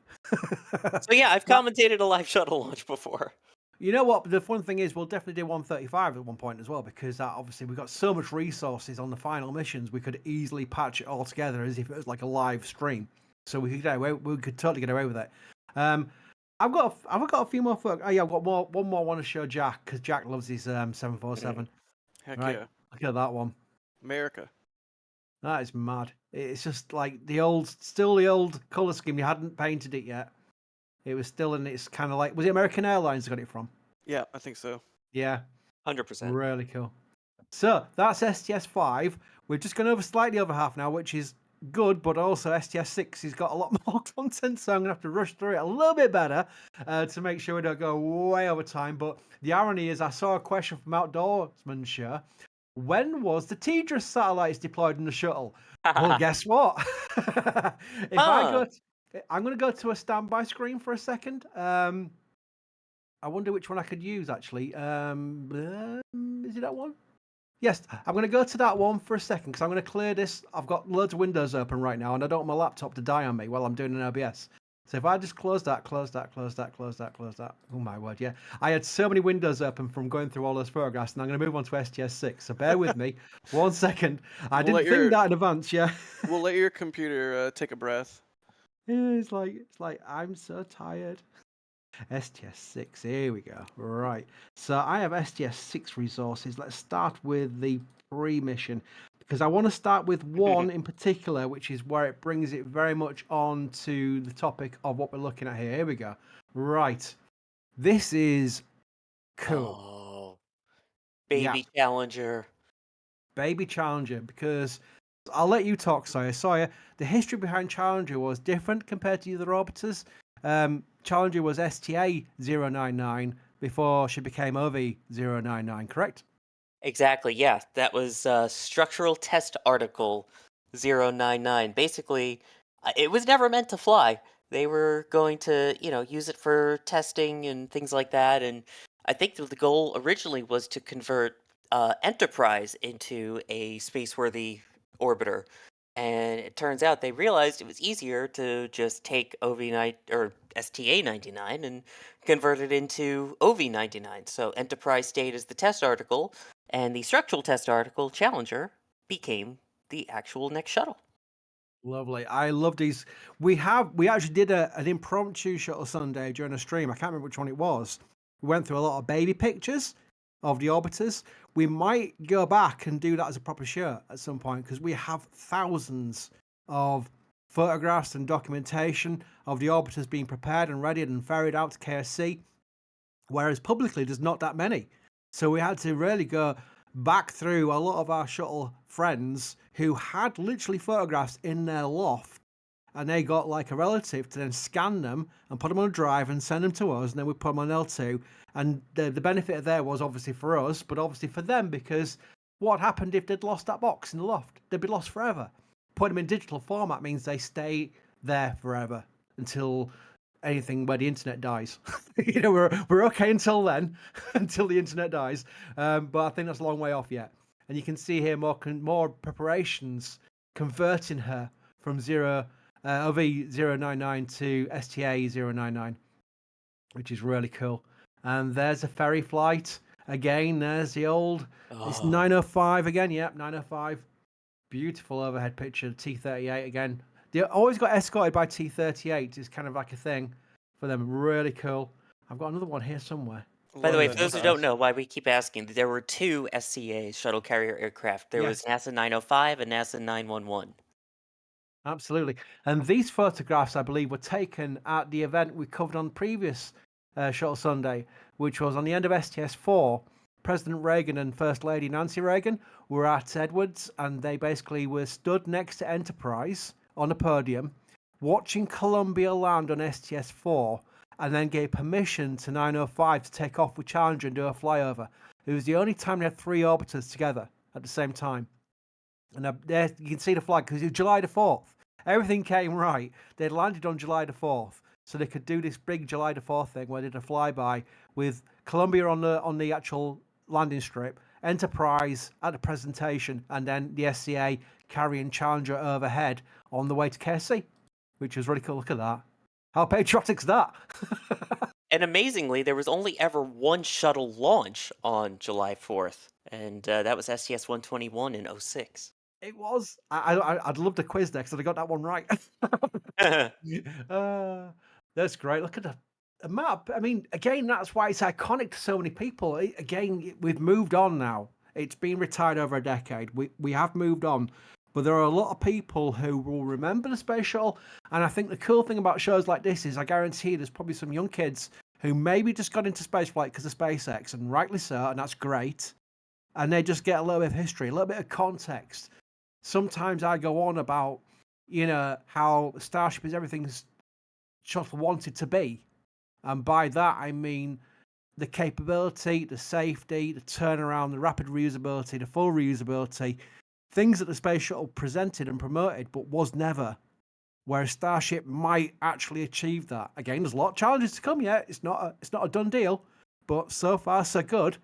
Speaker 2: So yeah, I've
Speaker 1: That
Speaker 2: commentated a live shuttle launch before.
Speaker 1: You know what? The fun thing is, we'll definitely do 135 at one point as well, because that obviously we've got so much resources on the final missions. We could easily patch it all together as if it was like a live stream, so we could get away. We could totally get away with it. I've got a few more. Oh yeah, I've got one more. I want to show Jack because Jack loves his 747.
Speaker 3: Heck
Speaker 1: Right,
Speaker 3: yeah.
Speaker 1: look at that one.
Speaker 3: America.
Speaker 1: That is mad. It's just like still the old color scheme. You hadn't painted it yet. It was still in. It's kind of like, was it American Airlines got it from?
Speaker 3: Yeah, I think so.
Speaker 1: Yeah,
Speaker 2: 100%.
Speaker 1: really cool. So that's STS-5. We're just going over slightly over half now, which is good, but also STS-6 has got a lot more content, so I'm going to have to rush through it a little bit better to make sure we don't go way over time. But the irony is, I saw a question from Outdoorsman Show. When was the TDRS satellites deployed in the shuttle? Well, guess what? I'm going to go to a standby screen for a second. I wonder which one I could use, actually. Is it that one? Yes, I'm going to go to that one for a second because I'm going to clear this. I've got loads of windows open right now, and I don't want my laptop to die on me while I'm doing an OBS. So if I just close that. Oh my word, yeah. I had so many windows open from going through all those photographs, and I'm going to move on to STS-6. So bear with me 1 second. I didn't think that in advance, yeah.
Speaker 3: We'll let your computer take a breath.
Speaker 1: Yeah, it's like I'm so tired. STS-6, here we go. Right. So I have STS-6 resources. Let's start with the pre-mission because I want to start with one in particular, which is where it brings it very much on to the topic of what we're looking at here. Here we go. Right. This is cool.
Speaker 2: Oh, baby Challenger.
Speaker 1: Baby Challenger, because I'll let you talk, Sawyer. Sawyer, the history behind Challenger was different compared to the other orbiters. Challenger was STA-099 before she became OV-099, correct?
Speaker 2: Exactly, yeah. That was Structural Test Article 099. Basically, it was never meant to fly. They were going to, use it for testing and things like that. And I think that the goal originally was to convert Enterprise into a space-worthy orbiter. And it turns out they realized it was easier to just take OV9 or STA-99 and convert it into OV-99. So Enterprise stayed as the test article, and the structural test article, Challenger, became the actual next shuttle.
Speaker 1: Lovely. I love these. We actually did an impromptu Shuttle Sunday during a stream. I can't remember which one it was. We went through a lot of baby pictures of the orbiters. We might go back and do that as a proper show at some point because we have thousands of photographs and documentation of the orbiters being prepared and readied and ferried out to KSC, whereas publicly there's not that many. So we had to really go back through a lot of our shuttle friends who had literally photographs in their loft, and they got like a relative to then scan them and put them on a drive and send them to us, and then we put them on L2. And the benefit of there was obviously for us, but obviously for them, because what happened if they'd lost that box in the loft? They'd be lost forever. Putting them in digital format means they stay there forever until anything where the internet dies. We're okay until then, until the internet dies. But I think that's a long way off yet. And you can see here more preparations converting her from OV-099 to STA-099, which is really cool. And there's a ferry flight again. There's the old. It's 905 again. Yep, 905. Beautiful overhead picture. T-38 again. They always got escorted by T-38. It's kind of like a thing for them. Really cool. I've got another one here somewhere.
Speaker 2: By the way, for those who don't know why we keep asking, there were two SCA shuttle carrier aircraft. There was NASA 905 and NASA 911.
Speaker 1: Absolutely. And these photographs, I believe, were taken at the event we covered on previous Shuttle Sunday, which was on the end of STS-4. President Reagan and First Lady Nancy Reagan were at Edwards, and they basically were stood next to Enterprise on a podium, watching Columbia land on STS-4, and then gave permission to 905 to take off with Challenger and do a flyover. It was the only time they had three orbiters together at the same time. And there you can see the flag because it was July the 4th. Everything came right. They'd landed on July the 4th, so they could do this big July the 4th thing where they did a flyby with Columbia on the actual landing strip, Enterprise at the presentation, and then the SCA carrying Challenger overhead on the way to KSC, which was really cool. Look at that. How patriotic is that?
Speaker 2: And amazingly, there was only ever one shuttle launch on July 4th, and that was STS-121 in '06.
Speaker 1: It was. I'd love to quiz next, and I got that one right. uh, that's great. Look at the map. I mean, again, that's why it's iconic to so many people. We've moved on now. It's been retired over a decade. We have moved on, but there are a lot of people who will remember the space shuttle. And I think the cool thing about shows like this is, I guarantee there's probably some young kids who maybe just got into spaceflight because of SpaceX, and rightly so, and that's great. And they just get a little bit of history, a little bit of context. Sometimes I go on about, how Starship is everything shuttle wanted to be. And by that, I mean the capability, the safety, the turnaround, the rapid reusability, the full reusability, things that the space shuttle presented and promoted, but was never. Whereas Starship might actually achieve that. Again, there's a lot of challenges to come yet. It's not a done deal, but so far so good.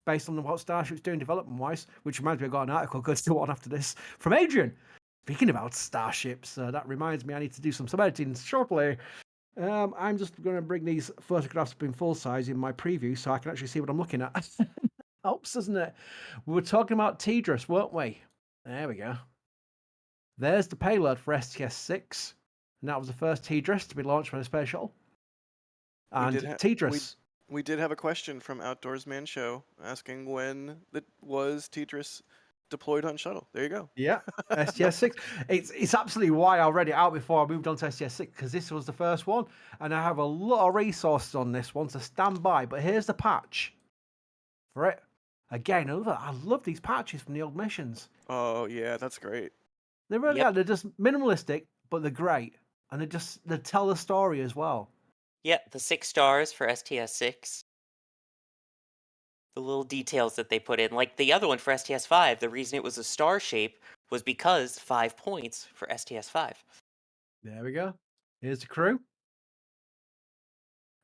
Speaker 1: Based on what Starship's doing development-wise, which reminds me, I got an article going to go on after this from Adrian. Speaking about Starships, that reminds me I need to do some editing shortly. I'm just going to bring these photographs up in full size in my preview so I can actually see what I'm looking at. Helps, doesn't it? We were talking about TDRS, weren't we? There we go. There's the payload for STS-6, and that was the first TDRS to be launched by the space shuttle. And TDRS...
Speaker 3: We did have a question from Outdoorsman Show asking when was TDRS deployed on shuttle. There you go.
Speaker 1: Yeah, STS-6. It's absolutely why I read it out before I moved on to STS-6, because this was the first one, and I have a lot of resources on this one, so stand by. But here's the patch for it. Again, I love these patches from the old missions.
Speaker 3: Oh yeah, that's great.
Speaker 1: They really are. They're just minimalistic, but they're great, and they tell the story as well.
Speaker 2: Yeah, the 6 stars for STS-6. The little details that they put in. Like the other one for STS-5, the reason it was a star shape was because 5 points for STS-5.
Speaker 1: There we go. Here's the crew.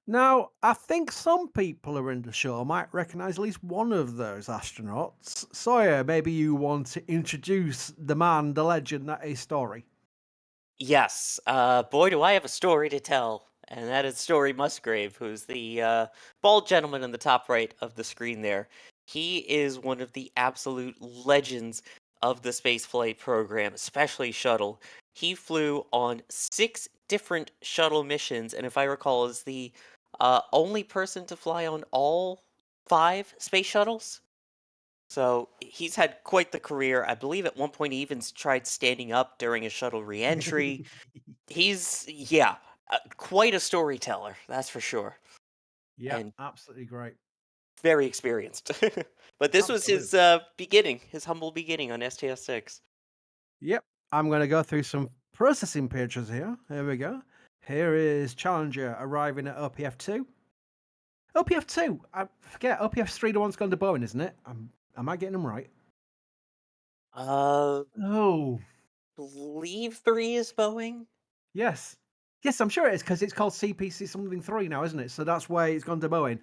Speaker 1: Now, I think some people who are in the show might recognise at least one of those astronauts. Sawyer, maybe you want to introduce the man, the legend that is Story.
Speaker 2: Yes, boy, do I have a story to tell. And that is Story Musgrave, who's the bald gentleman in the top right of the screen there. He is one of the absolute legends of the spaceflight program, especially shuttle. He flew on 6 different shuttle missions, and if I recall, is the only person to fly on all 5 space shuttles. So he's had quite the career. I believe at one point he even tried standing up during a shuttle reentry. He's quite a storyteller, that's for sure.
Speaker 1: Yeah,
Speaker 2: And
Speaker 1: absolutely great.
Speaker 2: very experienced. But this was his beginning, his humble beginning on STS-6.
Speaker 1: Yep, I'm going to go through some processing pictures here. Here we go. Here is Challenger arriving at OPF2. OPF2, I forget, OPF3 the one's gone to Boeing, isn't it? Am I getting them right? Oh.
Speaker 2: Believe 3 is Boeing?
Speaker 1: Yes. Yes, I'm sure it is, because it's called CPC something 3 now, isn't it? So that's why it's gone to Boeing.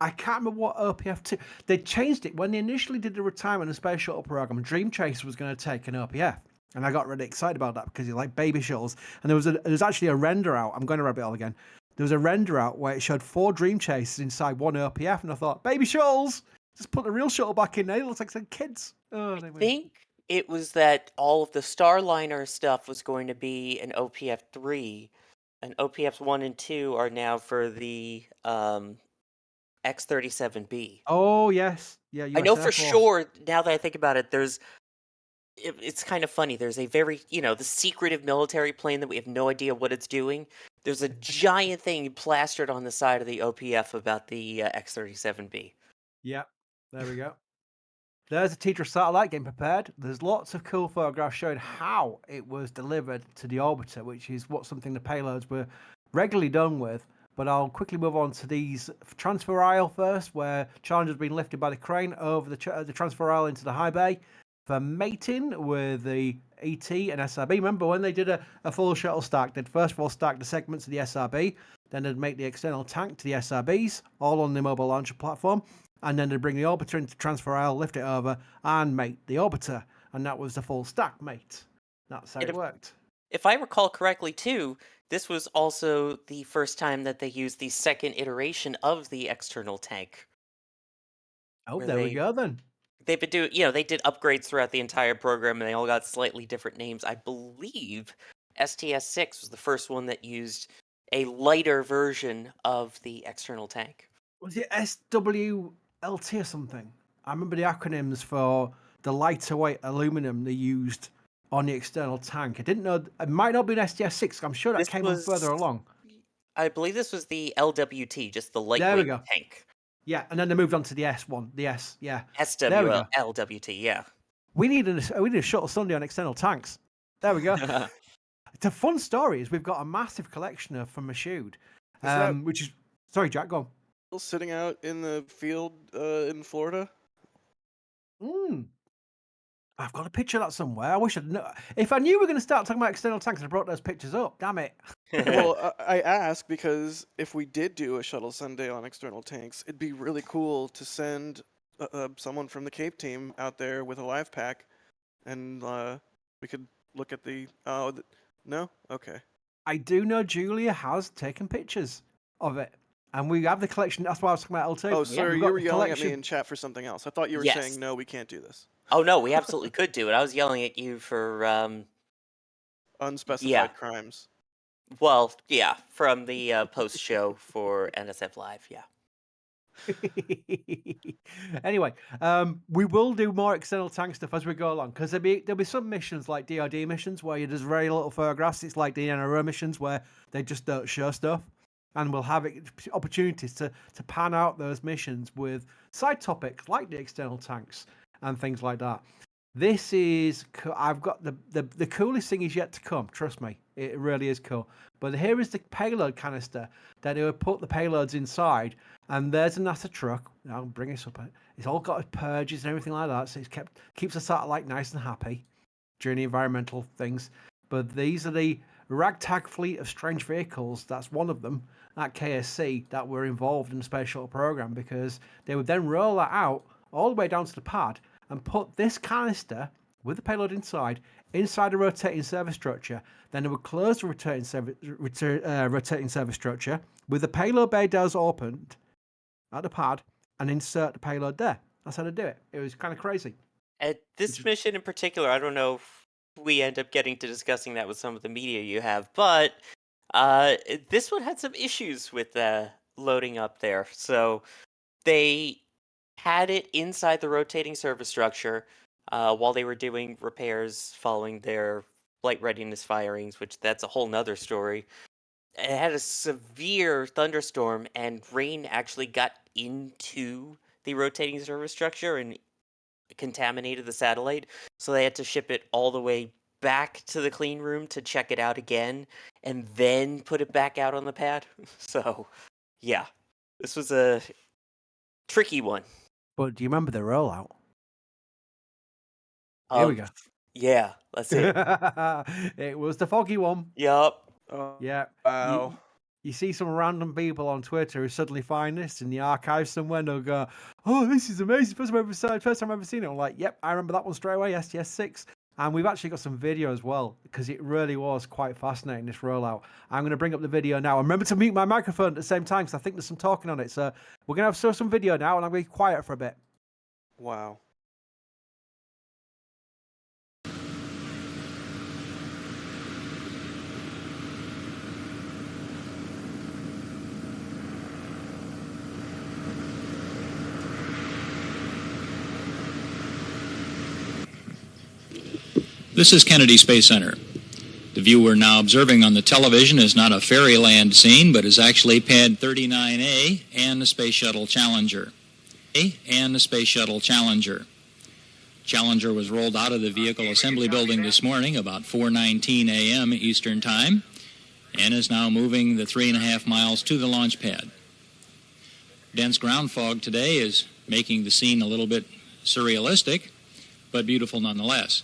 Speaker 1: I can't remember what OPF2... They changed it. When they initially did the retirement of the Space Shuttle program, Dream Chaser was going to take an OPF. And I got really excited about that because you like baby shuttles. And there was actually a render out. I'm going to rub it all again. There was a render out where it showed 4 Dream Chasers inside one OPF. And I thought, baby shuttles! Just put the real shuttle back in there. It looks like some kids. Oh,
Speaker 2: I think it was that all of the Starliner stuff was going to be an OPF3, and OPFs 1 and 2 are now for the X-37B.
Speaker 1: Oh, yes. Yeah,
Speaker 2: I know
Speaker 1: US
Speaker 2: for
Speaker 1: Air Force.
Speaker 2: sure, now that I think about it, it's kind of funny. There's a very, the secretive military plane that we have no idea what it's doing. There's a giant thing plastered on the side of the OPF about the X-37B.
Speaker 1: Yeah, there we go. There's a teacher satellite getting prepared. There's lots of cool photographs showing how it was delivered to the orbiter, which is something the payloads were regularly done with. But I'll quickly move on to these transfer aisle first, where Challenger's been lifted by the crane over the transfer aisle into the high bay for mating with the ET and SRB. Remember when they did a full shuttle stack? They'd first of all stack the segments of the SRB, then they'd make the external tank to the SRBs, all on the mobile launcher platform. And then they'd bring the orbiter into the transfer aisle, lift it over, and mate the orbiter. And that was the full stack mate. That's how it worked.
Speaker 2: if I recall correctly, too, this was also the first time that they used the second iteration of the external tank,
Speaker 1: Oh,
Speaker 2: where
Speaker 1: there we go then.
Speaker 2: they've been doing, they did upgrades throughout the entire program, and they all got slightly different names. I believe STS-6 was the first one that used a lighter version of the external tank.
Speaker 1: Was it SWLT or something? I remember the acronyms for the lighter weight aluminum they used on the external tank. I didn't know it might not have been STS-6. I'm sure that
Speaker 2: This
Speaker 1: came on further along.
Speaker 2: I believe this was the LWT, just the
Speaker 1: There we
Speaker 2: lightweight
Speaker 1: go.
Speaker 2: tank.
Speaker 1: Yeah, and then they moved on to the S one. The S, yeah. There we go.
Speaker 2: SWLWT, yeah.
Speaker 1: We need a Shuttle Sunday on external tanks. There we go. It's a fun story. Is we've got a massive collection of from Mashoud, which is sorry, Jack, go on.
Speaker 3: Still sitting out in the field in Florida.
Speaker 1: I've got a picture of that somewhere. I wish I'd know. If I knew we were going to start talking about external tanks, I'd brought those pictures up. Damn it.
Speaker 3: Well, I ask because if we did do a Shuttle Sunday on external tanks, it'd be really cool to send someone from the Cape team out there with a live pack, and we could look at the. No? Okay.
Speaker 1: I do know Julia has taken pictures of it. And we have the collection. That's why I was talking about L2.
Speaker 3: Oh, sorry,
Speaker 1: We've
Speaker 3: you
Speaker 1: got
Speaker 3: were
Speaker 1: the
Speaker 3: yelling at
Speaker 1: collection.
Speaker 3: me in chat for something else. I thought you were
Speaker 2: Yes.
Speaker 3: saying, no, we can't do this.
Speaker 2: Oh, no, we absolutely could do it. I was yelling at you for,
Speaker 3: Unspecified crimes.
Speaker 2: well, yeah, from the post-show for NSF Live, yeah.
Speaker 1: Anyway, we will do more external tank stuff as we go along because there'll be some missions like DoD missions where there's very little photographs. It's like the NRO missions where they just don't show stuff, and we'll have opportunities to pan out those missions with side topics like the external tanks and things like that. This is I've got the coolest thing is yet to come. Trust me, it really is cool. But here is the payload canister that they would put the payloads inside, and there's a NASA truck. I'll bring this up. It's all got purges and everything like that, so it keeps the satellite nice and happy during the environmental things. But these are the ragtag fleet of strange vehicles. That's one of them at KSC that were involved in the space shuttle program, because they would then roll that out all the way down to the pad and put this canister with the payload inside a rotating service structure. Then it would close the rotating service structure with the payload bay doors opened at the pad and insert the payload there. That's how to do it. It was kind of crazy.
Speaker 2: At this mission in particular, I don't know if we end up getting to discussing that with some of the media you have, but this one had some issues with loading up there. So they had it inside the rotating service structure while they were doing repairs following their flight readiness firings, which that's a whole nother story. It had a severe thunderstorm, and rain actually got into the rotating service structure and contaminated the satellite. So they had to ship it all the way back to the clean room to check it out again, and then put it back out on the pad. So, yeah, this was a tricky one.
Speaker 1: But do you remember the rollout? Here we go.
Speaker 2: Yeah, let's see.
Speaker 1: It was the foggy one.
Speaker 2: Yup.
Speaker 1: Yeah.
Speaker 3: Wow.
Speaker 1: You see some random people on Twitter who suddenly find this in the archive somewhere, and they'll go, "Oh, this is amazing! First time I've ever seen it." I'm like, "Yep, I remember that one straight away." STS-6, and we've actually got some video as well because it really was quite fascinating, this rollout. I'm going to bring up the video now. And remember to mute my microphone at the same time because I think there's some talking on it. So we're going to have some video now, and I'm going to be quiet for a bit.
Speaker 3: Wow.
Speaker 8: This is Kennedy Space Center. The view we're now observing on the television is not a fairyland scene, but is actually Pad 39A and the Space Shuttle Challenger. Challenger was rolled out of the vehicle assembly building this morning about 4:19 a.m. Eastern Time and is now moving the 3.5 miles to the launch pad. Dense ground fog today is making the scene a little bit surrealistic, but beautiful nonetheless.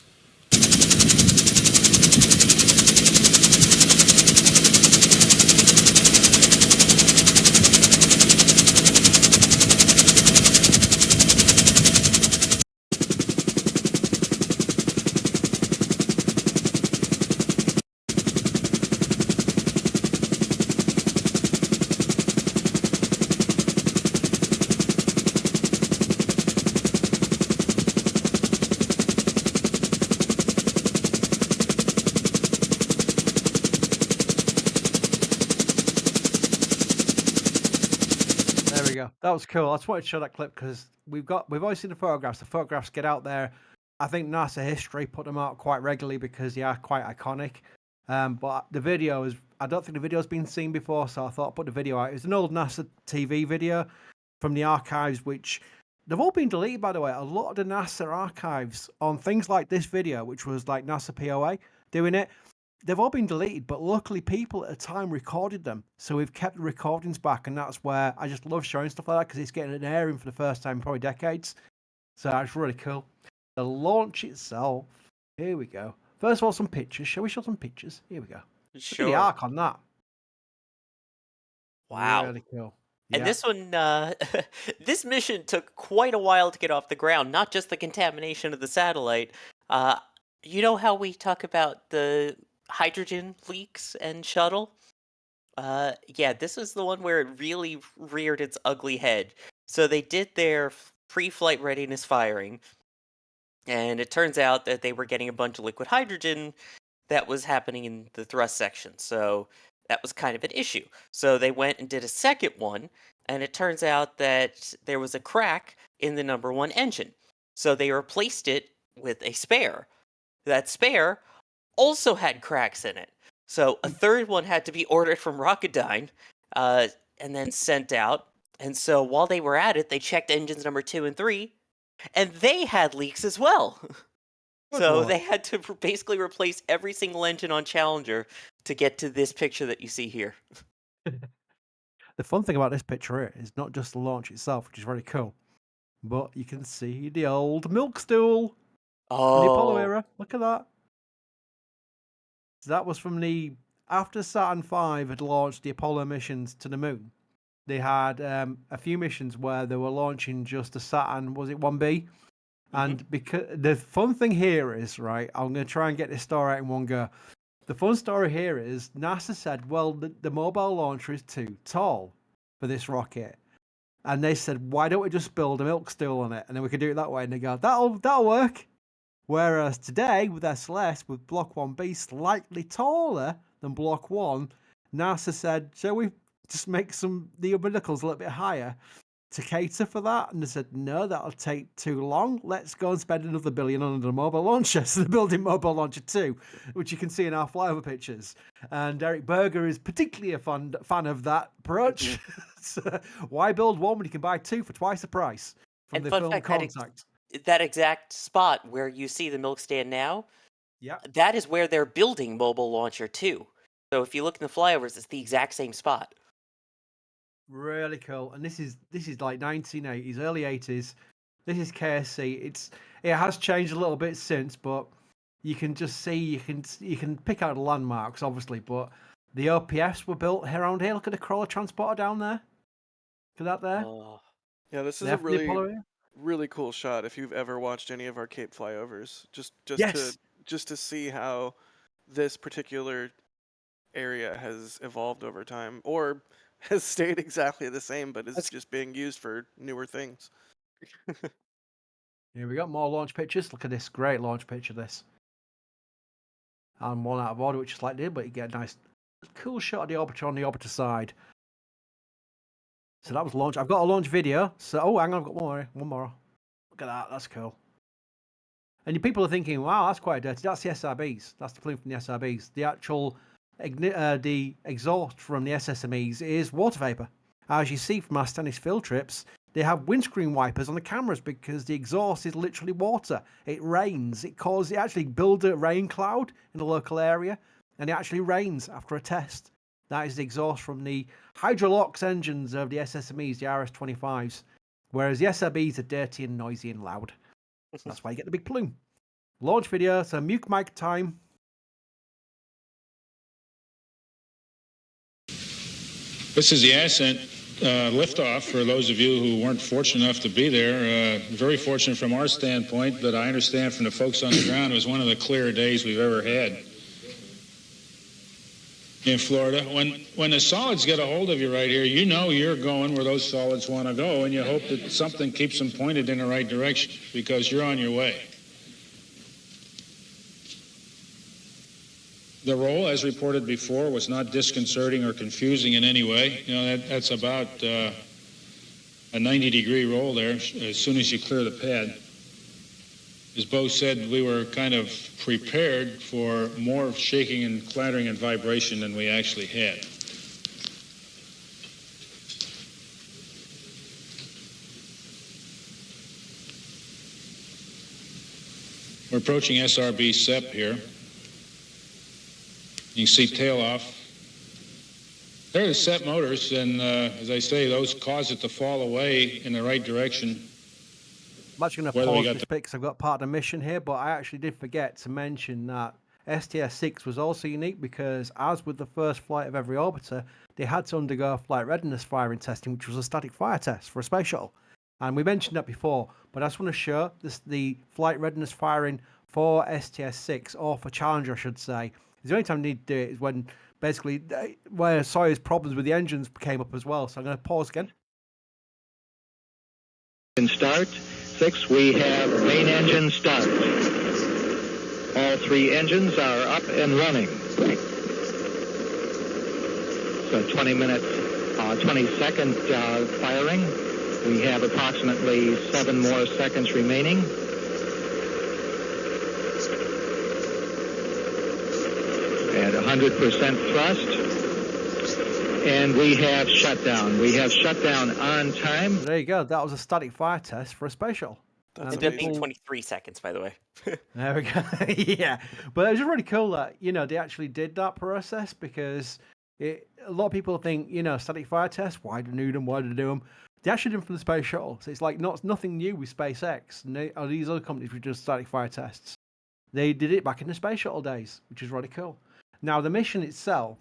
Speaker 1: That was cool. I just wanted to show that clip because we've always seen the photographs. The photographs get out there. I think NASA history put them out quite regularly because they are quite iconic. But the video is, I don't think the video's been seen before, so I thought I'd put the video out. It's an old NASA TV video from the archives, which they've all been deleted, by the way. A lot of the NASA archives on things like this video, which was like NASA POA doing it, they've all been deleted, but luckily people at the time recorded them. So we've kept the recordings back, and that's where I just love showing stuff like that because it's getting an airing for the first time in probably decades. So that's really cool. The launch itself, here we go. First of all, some pictures. Shall we show some pictures? Here we go. Look at the arc on that.
Speaker 2: Wow.
Speaker 1: Really cool.
Speaker 2: And
Speaker 1: Yeah.
Speaker 2: this one, this mission took quite a while to get off the ground, not just the contamination of the satellite. You know how we talk about the hydrogen leaks and shuttle? Yeah, this was the one where it really reared its ugly head. So they did their pre-flight readiness firing, and it turns out that they were getting a bunch of liquid hydrogen that was happening in the thrust section. So that was kind of an issue. So they went and did a second one, and it turns out that there was a crack in the number one engine. So they replaced it with a spare. That spare also had cracks in it. So a third one had to be ordered from Rocketdyne and then sent out. And so while they were at it, they checked engines number 2 and 3, and they had leaks as well. So they had to basically replace every single engine on Challenger to get to this picture that you see here.
Speaker 1: The fun thing about this picture here is not just the launch itself, which is very cool, but you can see the old milk stool from the Apollo era. Look at that. So that was from after Saturn V had launched the Apollo missions to the moon. They had a few missions where they were launching just the Saturn, was it 1B? And because the fun thing here is, right, I'm going to try and get this story out in one go. The fun story here is NASA said, well, the mobile launcher is too tall for this rocket. And they said, why don't we just build a milk stool on it? And then we could do it that way. And they go, that'll work. Whereas today, with SLS, with Block 1B slightly taller than Block 1, NASA said, shall we just make the umbilicals a little bit higher to cater for that? And they said, no, that'll take too long. Let's go and spend another $1 billion on the mobile launcher. So they're building Mobile Launcher 2, which you can see in our flyover pictures. And Eric Berger is particularly a fan of that approach. So why build one when you can buy 2 for twice the price from the film Contact?
Speaker 2: That exact spot where you see the milk stand now,
Speaker 1: yeah,
Speaker 2: that is where they're building Mobile Launcher 2. So if you look in the flyovers, it's the exact same spot.
Speaker 1: Really cool. And this is like 1980s, early 80s. This is KSC. It has changed a little bit since, but you can just see you can pick out the landmarks, obviously. But the OPFs were built around here. Look at the crawler transporter down there. Look at that there.
Speaker 3: Yeah, this is a really cool shot. If you've ever watched any of our Cape flyovers, just to see how this particular area has evolved over time, or has stayed exactly the same, but is just being used for newer things.
Speaker 1: Here we got more launch pictures. Look at this great launch picture. This, and one out of order, which is like this, but you get a nice, cool shot of the orbiter on the orbiter side. So that was launch. I've got a launch video. So hang on, I've got one more. Look at that. That's cool. And people are thinking, wow, that's quite dirty. That's the SRBs. That's the plume from the SRBs. The actual the exhaust from the SSMEs is water vapor. As you see from our Stennis field trips, they have windscreen wipers on the cameras because the exhaust is literally water. It rains. It actually builds a rain cloud in a local area, and it actually rains after a test. That is the exhaust from the Hydrolox engines of the SSMEs, the RS-25s, whereas the SRBs are dirty and noisy and loud. That's why you get the big plume. Launch video, so mute mic time.
Speaker 5: This is the ascent liftoff for those of you who weren't fortunate enough to be there. Very fortunate from our standpoint, but I understand from the folks on the ground it was one of the clearer days we've ever had in Florida. When the solids get a hold of you right here, you know you're going where those solids want to go, and you hope that something keeps them pointed in the right direction because you're on your way. The roll, as reported before, was not disconcerting or confusing in any way. You know, that's about a a 90-degree roll there as soon as you clear the pad. As Bo said, we were kind of prepared for more shaking and clattering and vibration than we actually had. We're approaching SRB SEP here. You can see tail off. There are the SEP motors, and as I say, those cause it to fall away in the right direction.
Speaker 1: I'm actually going to pause this bit because I've got part of the mission here, but I actually did forget to mention that STS-6 was also unique because, as with the first flight of every orbiter, they had to undergo flight readiness firing testing, which was a static fire test for a space shuttle. And we mentioned that before, but I just want to show the flight readiness firing for STS-6, or for Challenger, I should say. The only time you need to do it is when, basically, where Sawyer's problems with the engines came up as well. So I'm going to pause again.
Speaker 7: Start. 6, we have main engine start. All 3 engines are up and running. So 20-second firing. We have approximately 7 more seconds remaining. At 100% thrust. And we have shutdown. We have shutdown on time.
Speaker 1: There you go. That was a static fire test for a space shuttle.
Speaker 2: It ended up being 23 seconds, by the way.
Speaker 1: There we go. Yeah. But it was really cool that, they actually did that process, because a lot of people think, static fire tests, why do they do them? Why do they do them? They actually did them for the space shuttle. So it's like nothing new with SpaceX. And these other companies were just static fire tests. They did it back in the space shuttle days, which is really cool. Now, the mission itself,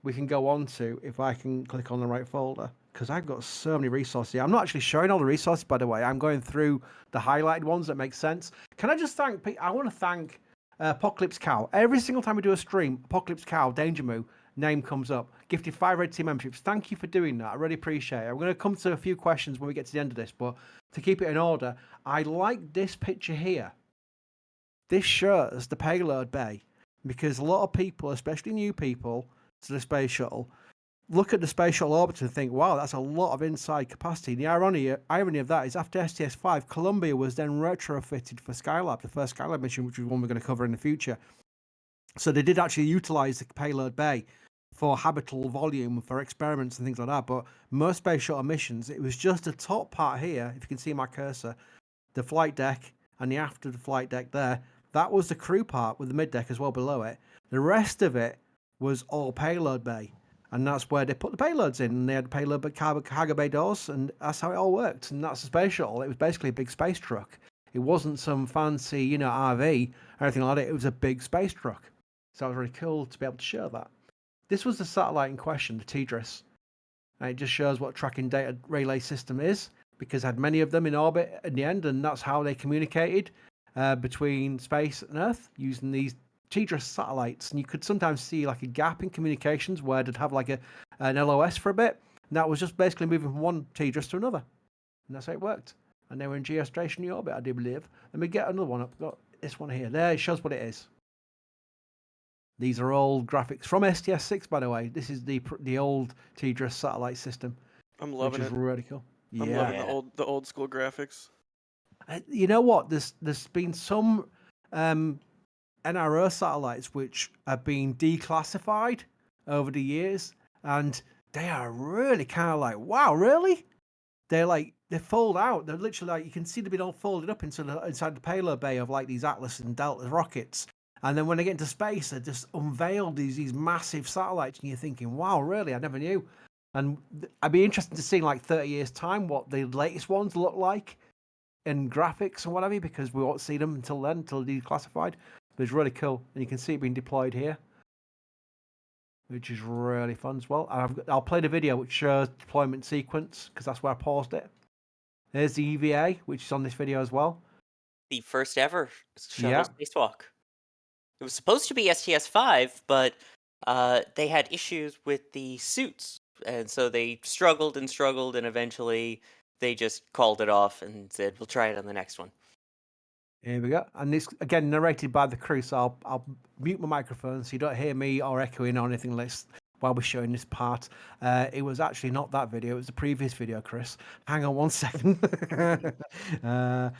Speaker 1: we can go on to, if I can click on the right folder, because I've got so many resources here. I'm not actually showing all the resources, by the way. I'm going through the highlighted ones that make sense. Can I just thank, I want to thank Apocalypse Cow. Every single time we do a stream, Apocalypse Cow, Danger Moo, name comes up. Gifted 5 Red Team memberships. Thank you for doing that. I really appreciate it. I'm going to come to a few questions when we get to the end of this, but to keep it in order, I like this picture here. This shows the payload bay, because a lot of people, especially new people to the space shuttle, look at the space shuttle orbiter and think, wow, that's a lot of inside capacity. The irony of that is, after STS-5, Columbia was then retrofitted for Skylab, the first Skylab mission, which is one we're going to cover in the future. So they did actually utilize the payload bay for habitable volume, for experiments and things like that. But most space shuttle missions, it was just the top part here, if you can see my cursor, the flight deck and the after the flight deck there. That was the crew part with the mid deck as well below it. The rest of it was all payload bay. And that's where they put the payloads in. And they had payload but cargo bay doors, and that's how it all worked. And that's a space shuttle. It was basically a big space truck. It wasn't some fancy, RV or anything like that. It was a big space truck. So it was really cool to be able to show that. This was the satellite in question, the TDRS. And it just shows what tracking data relay system is, because it had many of them in orbit in the end, and that's how they communicated between space and Earth using these TDRS satellites. And you could sometimes see like a gap in communications where they'd have like an LOS for a bit. And that was just basically moving from one TDRS to another. And that's how it worked. And they were in geostationary orbit, I do believe. Let me get another one up. Got this one here. There, it shows what it is. These are all graphics from STS-6, by the way. This is the old TDRS satellite system.
Speaker 3: I'm loving
Speaker 1: which is really cool.
Speaker 3: I'm loving the old school graphics.
Speaker 1: You know what? There's been some NRO satellites which have been declassified over the years, and they are really kind of like, wow, really? They fold out. They're literally like, you can see them being all folded up inside the payload bay of like these Atlas and Delta rockets. And then when they get into space, they just unveil these massive satellites, and you're thinking, wow, really? I never knew. And I'd be interested to see in like 30 years' time what the latest ones look like in graphics and whatever, because we won't see them until then, until they're declassified. But it's really cool, and you can see it being deployed here, which is really fun as well. And I'll play the video which shows deployment sequence, because that's where I paused it. There's the EVA, which is on this video as well.
Speaker 2: The first ever shuttle spacewalk. It was supposed to be STS-5, but they had issues with the suits, and so they struggled, and eventually they just called it off and said, we'll try it on the next one.
Speaker 1: Here we go. And this, again, narrated by the crew, so I'll mute my microphone so you don't hear me or echoing or anything while we're showing this part. It was actually not that video, it was the previous video, Chris. Hang on one second. That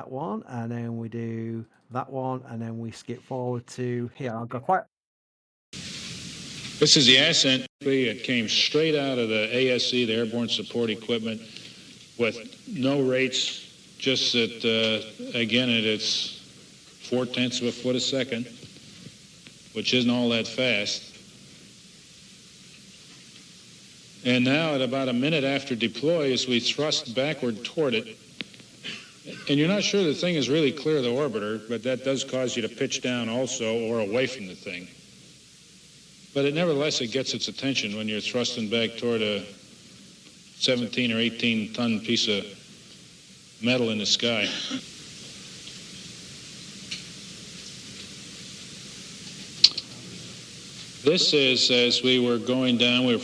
Speaker 1: one, and then we do that one, and then we skip forward to here. I've got quite.
Speaker 5: This is the ascent. It came straight out of the ASE, the Airborne Support Equipment, with no rates, just that, again, at its 0.4 of a foot a second, which isn't all that fast. And now at about a minute after deploy, as we thrust backward toward it, and you're not sure the thing is really clear of the orbiter, but that does cause you to pitch down also or away from the thing. But nevertheless, it gets its attention when you're thrusting back toward a 17 or 18 ton piece of metal in the sky. This is as we were going down. We're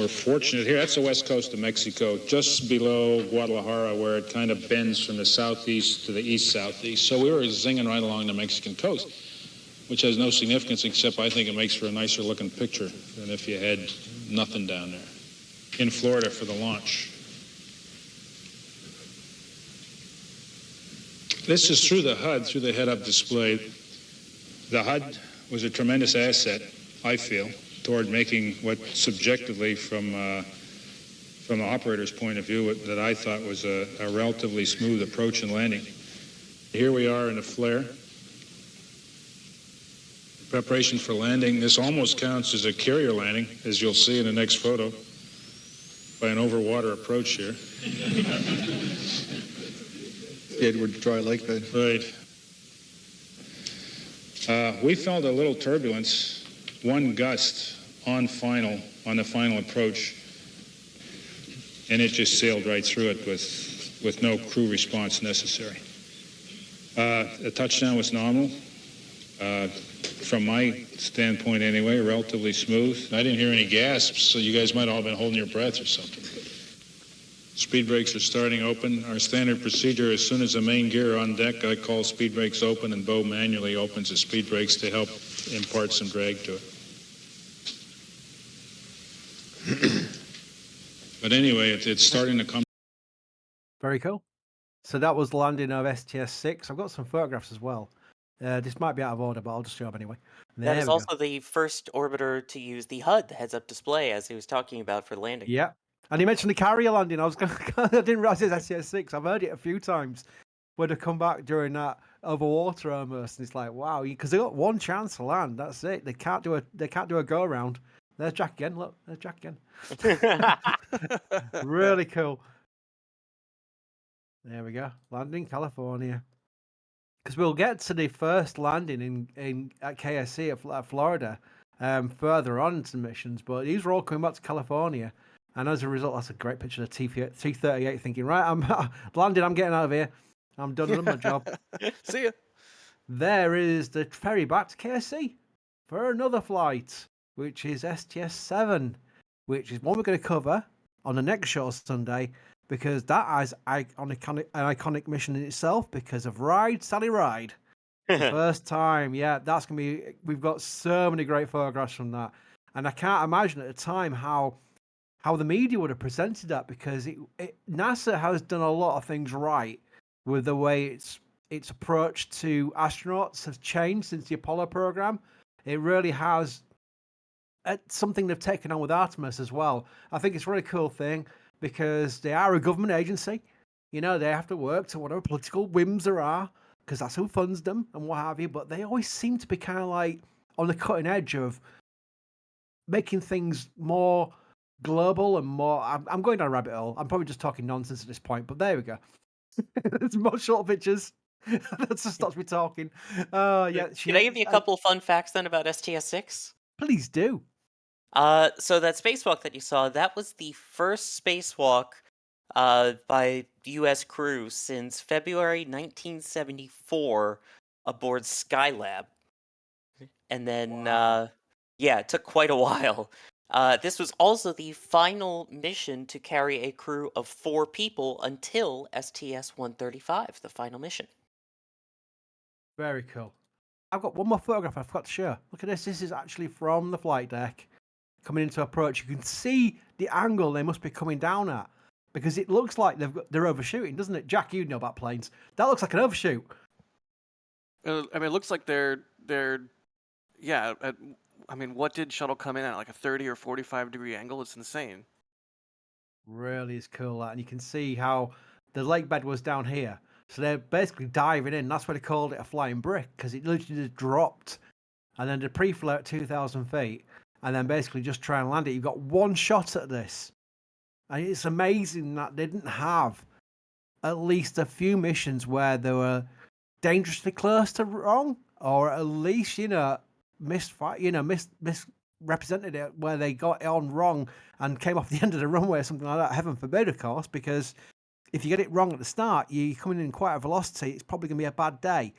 Speaker 5: fortunate here. That's the west coast of Mexico, just below Guadalajara, where it kind of bends from the southeast to the east-southeast. So we were zinging right along the Mexican coast, which has no significance except I think it makes for a nicer looking picture than if you had nothing down there. In Florida for the launch. This is through the HUD, through the head-up display. The HUD was a tremendous asset, I feel, toward making what subjectively from the operator's point of view, that I thought was a relatively smooth approach and landing. Here we are in a flare. Preparation for landing. This almost counts as a carrier landing, as you'll see in the next photo, by an overwater approach here.
Speaker 9: Edward Dry Lake bed.
Speaker 5: Right. We felt a little turbulence, one gust on the final approach, and it just sailed right through it with no crew response necessary. The touchdown was nominal. From my standpoint anyway, relatively smooth. I didn't hear any gasps, so you guys might all have been holding your breath or something. Speed brakes are starting open. Our standard procedure, as soon as the main gear are on deck, I call speed brakes open, and Bo manually opens the speed brakes to help impart some drag to it. But anyway, it's starting to come.
Speaker 1: Very cool. So that was the landing of STS-6. I've got some photographs as well. This might be out of order, but I'll just show them anyway.
Speaker 2: That
Speaker 1: There
Speaker 2: is
Speaker 1: we
Speaker 2: also
Speaker 1: go.
Speaker 2: the first orbiter to use the HUD, the heads-up display, as he was talking about for landing.
Speaker 1: Yeah. And he mentioned the carrier landing. I didn't realize it's STS-6. I've heard it a few times where they come back during that over water almost, and it's like, wow, because they got one chance to land. That's it. They can't do a go around. There's Jack again. Look, there's Jack again. Really cool. There we go. Landing California. Because we'll get to the first landing at KSC at Florida further on in some missions, but these are all coming back to California. And as a result, that's a great picture of T-38 thinking, right, I'm landing, I'm getting out of here. I'm done with my job.
Speaker 3: See ya.
Speaker 1: There is the ferry back to KSC for another flight, which is STS-7, which is one we're going to cover on the next Shuttle Sunday, because that is an iconic mission in itself because of Sally Ride. The first time, yeah, that's going to be, we've got so many great photographs from that. And I can't imagine at the time how the media would have presented that, because NASA has done a lot of things right with the way its approach to astronauts has changed since the Apollo program. It really has. Something they've taken on with Artemis as well. I think it's a really cool thing because they are a government agency. You know, they have to work to whatever political whims there are because that's who funds them and what have you. But they always seem to be kind of like on the cutting edge of making things more global and more. I'm going down a rabbit hole. I'm probably just talking nonsense at this point, but there we go. There's more short pictures. That just stops me talking. Yeah.
Speaker 2: Can I give you a couple of fun facts then about STS-6?
Speaker 1: Please do.
Speaker 2: So that spacewalk that you saw, that was the first spacewalk by U.S. crew since February 1974 aboard Skylab. And then, yeah, it took quite a while. This was also the final mission to carry a crew of 4 people until STS-135, the final mission.
Speaker 1: Very cool. I've got one more photograph I forgot to share. Look at this. This is actually from the flight deck coming into approach. You can see the angle they must be coming down at because it looks like they're overshooting, doesn't it? Jack, you know about planes. That looks like an overshoot.
Speaker 3: I mean, it looks like they're yeah. I mean, what did shuttle come in at? Like a 30 or 45 degree angle? It's insane.
Speaker 1: Really is cool that, and you can see how the lake bed was down here. So they're basically diving in. That's why they called it a flying brick, because it literally just dropped and then the pre-flow at 2,000 feet and then basically just try and land it. You've got one shot at this. And it's amazing that they didn't have at least a few missions where they were dangerously close to wrong, or at least, misrepresented it where they got it on wrong and came off the end of the runway or something like that. Heaven forbid, of course, because if you get it wrong at the start, you're coming in quite a velocity. It's probably going to be a bad day.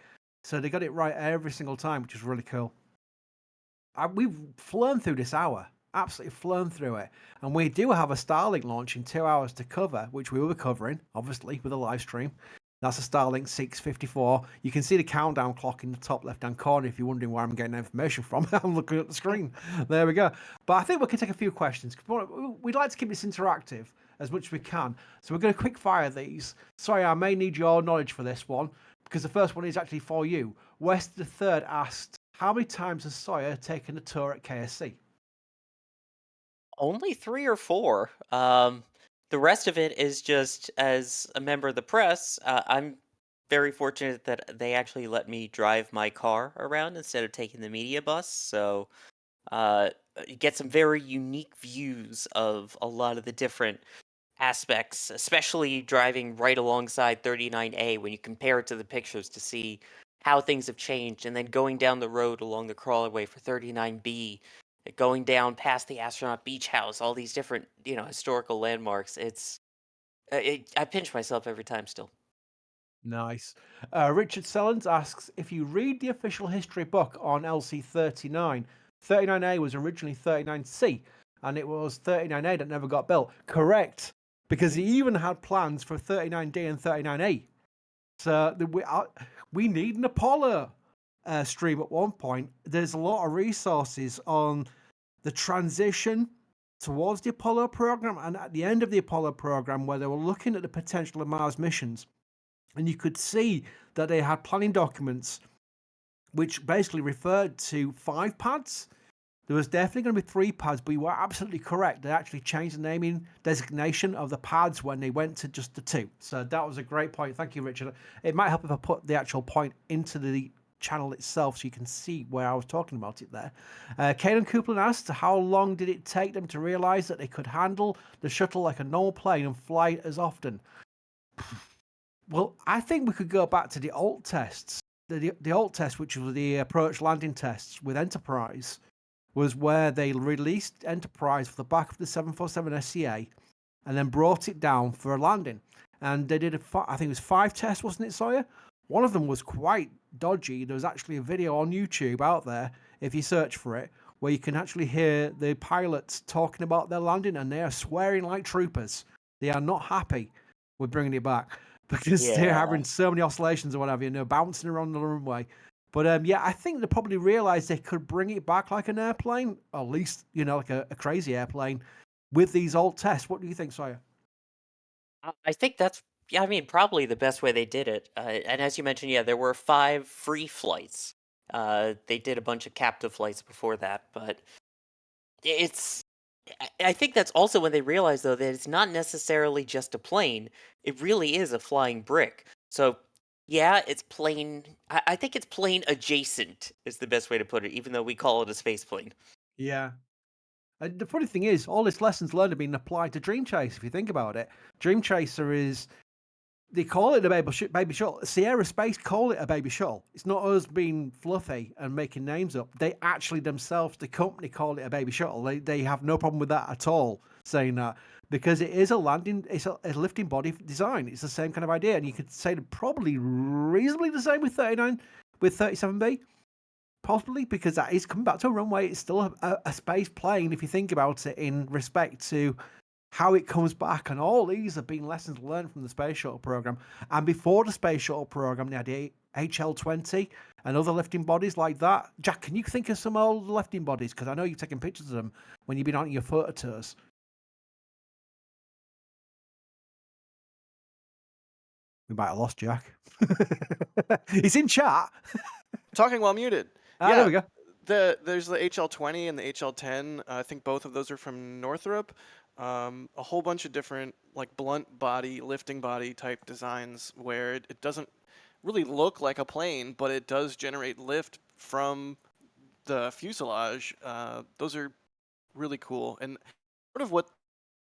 Speaker 1: So they got it right every single time, which is really cool. We've flown through this hour, absolutely flown through it. And we do have a Starlink launch in 2 hours to cover, which we will be covering, obviously, with a live stream. That's a Starlink 654. You can see the countdown clock in the top left-hand corner if you're wondering where I'm getting information from. I'm looking at the screen. There we go. But I think we can take a few questions. We'd like to keep this interactive as much as we can. So we're going to quick fire these. Sorry, I may need your knowledge for this one, because the first one is actually for you. West the Third asked, how many times has Sawyer taken a tour at KSC?
Speaker 2: Only 3 or 4. The rest of it is just as a member of the press. I'm very fortunate that they actually let me drive my car around instead of taking the media bus. So you get some very unique views of a lot of the different aspects, especially driving right alongside 39A when you compare it to the pictures to see how things have changed, and then going down the road along the crawlerway for 39B, going down past the astronaut beach house, all these different, historical landmarks. I pinch myself every time still.
Speaker 1: Nice. Richard Sellens asks, if you read the official history book on LC-39, 39A was originally 39C, and it was 39A that never got built. Correct, because he even had plans for 39D and 39A. So we need an Apollo stream at one point. There's a lot of resources on the transition towards the Apollo program and at the end of the Apollo program, where they were looking at the potential of Mars missions. And you could see that they had planning documents which basically referred to 5 pads. There was definitely going to be 3 pads, but you were absolutely correct. They actually changed the naming designation of the pads when they went to just the 2. So that was a great point. Thank you, Richard. It might help if I put the actual point into the channel itself so you can see where I was talking about it there. Kaden Coupland asked, how long did it take them to realize that they could handle the shuttle like a normal plane and fly it as often? Well, I think we could go back to the alt tests. The alt test, which was the approach landing tests with Enterprise, was where they released Enterprise for the back of the 747 SCA and then brought it down for a landing. And they did, I think it was 5 tests, wasn't it, Sawyer? One of them was quite dodgy. There was actually a video on YouTube out there, if you search for it, where you can actually hear the pilots talking about their landing, and they are swearing like troopers. They are not happy with bringing it back, because they're having so many oscillations or whatever, and they're bouncing around the runway. But I think they probably realized they could bring it back like an airplane, or at least, like a crazy airplane, with these alt tests. What do you think, Sawyer?
Speaker 2: I think that's, probably the best way they did it. And as you mentioned, there were 5 free flights. They did a bunch of captive flights before that, but I think that's also when they realized, though, that it's not necessarily just a plane. It really is a flying brick. So, it's plane. I think it's plane adjacent is the best way to put it, even though we call it a space plane.
Speaker 1: Yeah. The funny thing is, all this lessons learned have been applied to Dream Chase, if you think about it. Dream Chaser is, they call it a baby shuttle. Sierra Space call it a baby shuttle. It's not us being fluffy and making names up. They actually themselves, the company, call it a baby shuttle. They have no problem with that at all, saying that, because it is it's a lifting body design. It's the same kind of idea. And you could say probably reasonably the same with 37B. Possibly, because that is coming back to a runway. It's still a space plane, if you think about it, in respect to how it comes back, and all these have been lessons learned from the space shuttle program. And before the space shuttle program, they had the HL-20 and other lifting bodies like that. Jack, can you think of some old lifting bodies? Because I know you've taken pictures of them when you've been on your photo tours. We might have lost Jack. He's in chat.
Speaker 3: Talking while muted.
Speaker 1: Ah, there we go.
Speaker 3: There's the HL-20 and the HL-10. I think both of those are from Northrop. A whole bunch of different like blunt body, lifting body type designs where it doesn't really look like a plane, but it does generate lift from the fuselage. Those are really cool, and sort of what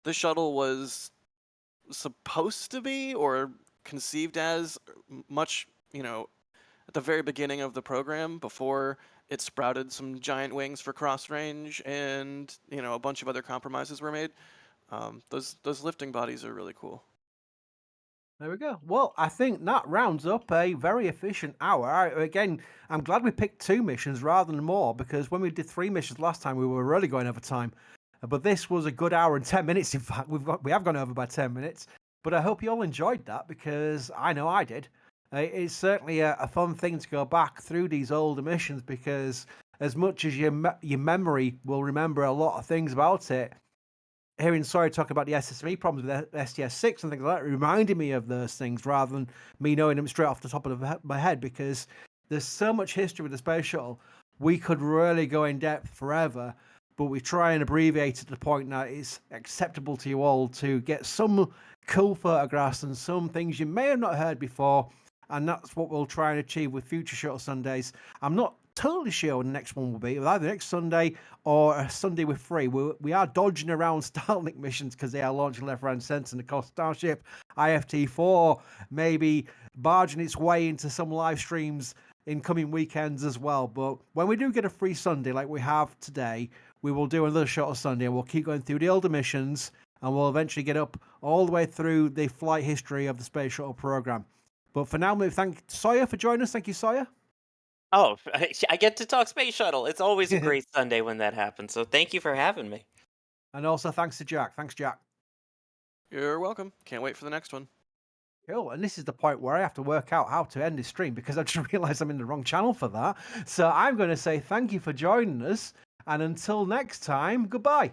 Speaker 3: the shuttle was supposed to be or conceived as much, at the very beginning of the program before it sprouted some giant wings for cross range and, a bunch of other compromises were made. Those lifting bodies are really cool.
Speaker 1: There we go. Well, I think that rounds up a very efficient hour. Again, I'm glad we picked 2 missions rather than more, because when we did 3 missions last time, we were really going over time. But this was a good hour and 10 minutes. In fact, we have gone over by 10 minutes. But I hope you all enjoyed that, because I know I did. It's certainly a fun thing to go back through these older missions, because as much as your memory will remember a lot of things about it, hearing Sawyer talk about the SSME problems with STS-6 and things like that reminded me of those things rather than me knowing them straight off the top of my head, because there's so much history with the space shuttle. We could really go in depth forever, but we try and abbreviate it to the point that it's acceptable to you all to get some cool photographs and some things you may have not heard before. And that's what we'll try and achieve with future Shuttle Sundays. I'm not totally sure what the next one will be, either next Sunday or a Sunday with free. We are dodging around Starlink missions because they are launching left, right, and centre. And of course, Starship IFT-4 maybe barging its way into some live streams in coming weekends as well. But when we do get a free Sunday like we have today, we will do another Shuttle Sunday, and we'll keep going through the older missions, and we'll eventually get up all the way through the flight history of the Space Shuttle program. But for now, we thank Sawyer for joining us. Thank you, Sawyer.
Speaker 2: Oh, I get to talk space shuttle. It's always a great Sunday when that happens. So thank you for having me.
Speaker 1: And also thanks to Jack. Thanks, Jack.
Speaker 3: You're welcome. Can't wait for the next one.
Speaker 1: Cool. And this is the point where I have to work out how to end this stream, because I just realized I'm in the wrong channel for that. So I'm going to say thank you for joining us. And until next time, goodbye.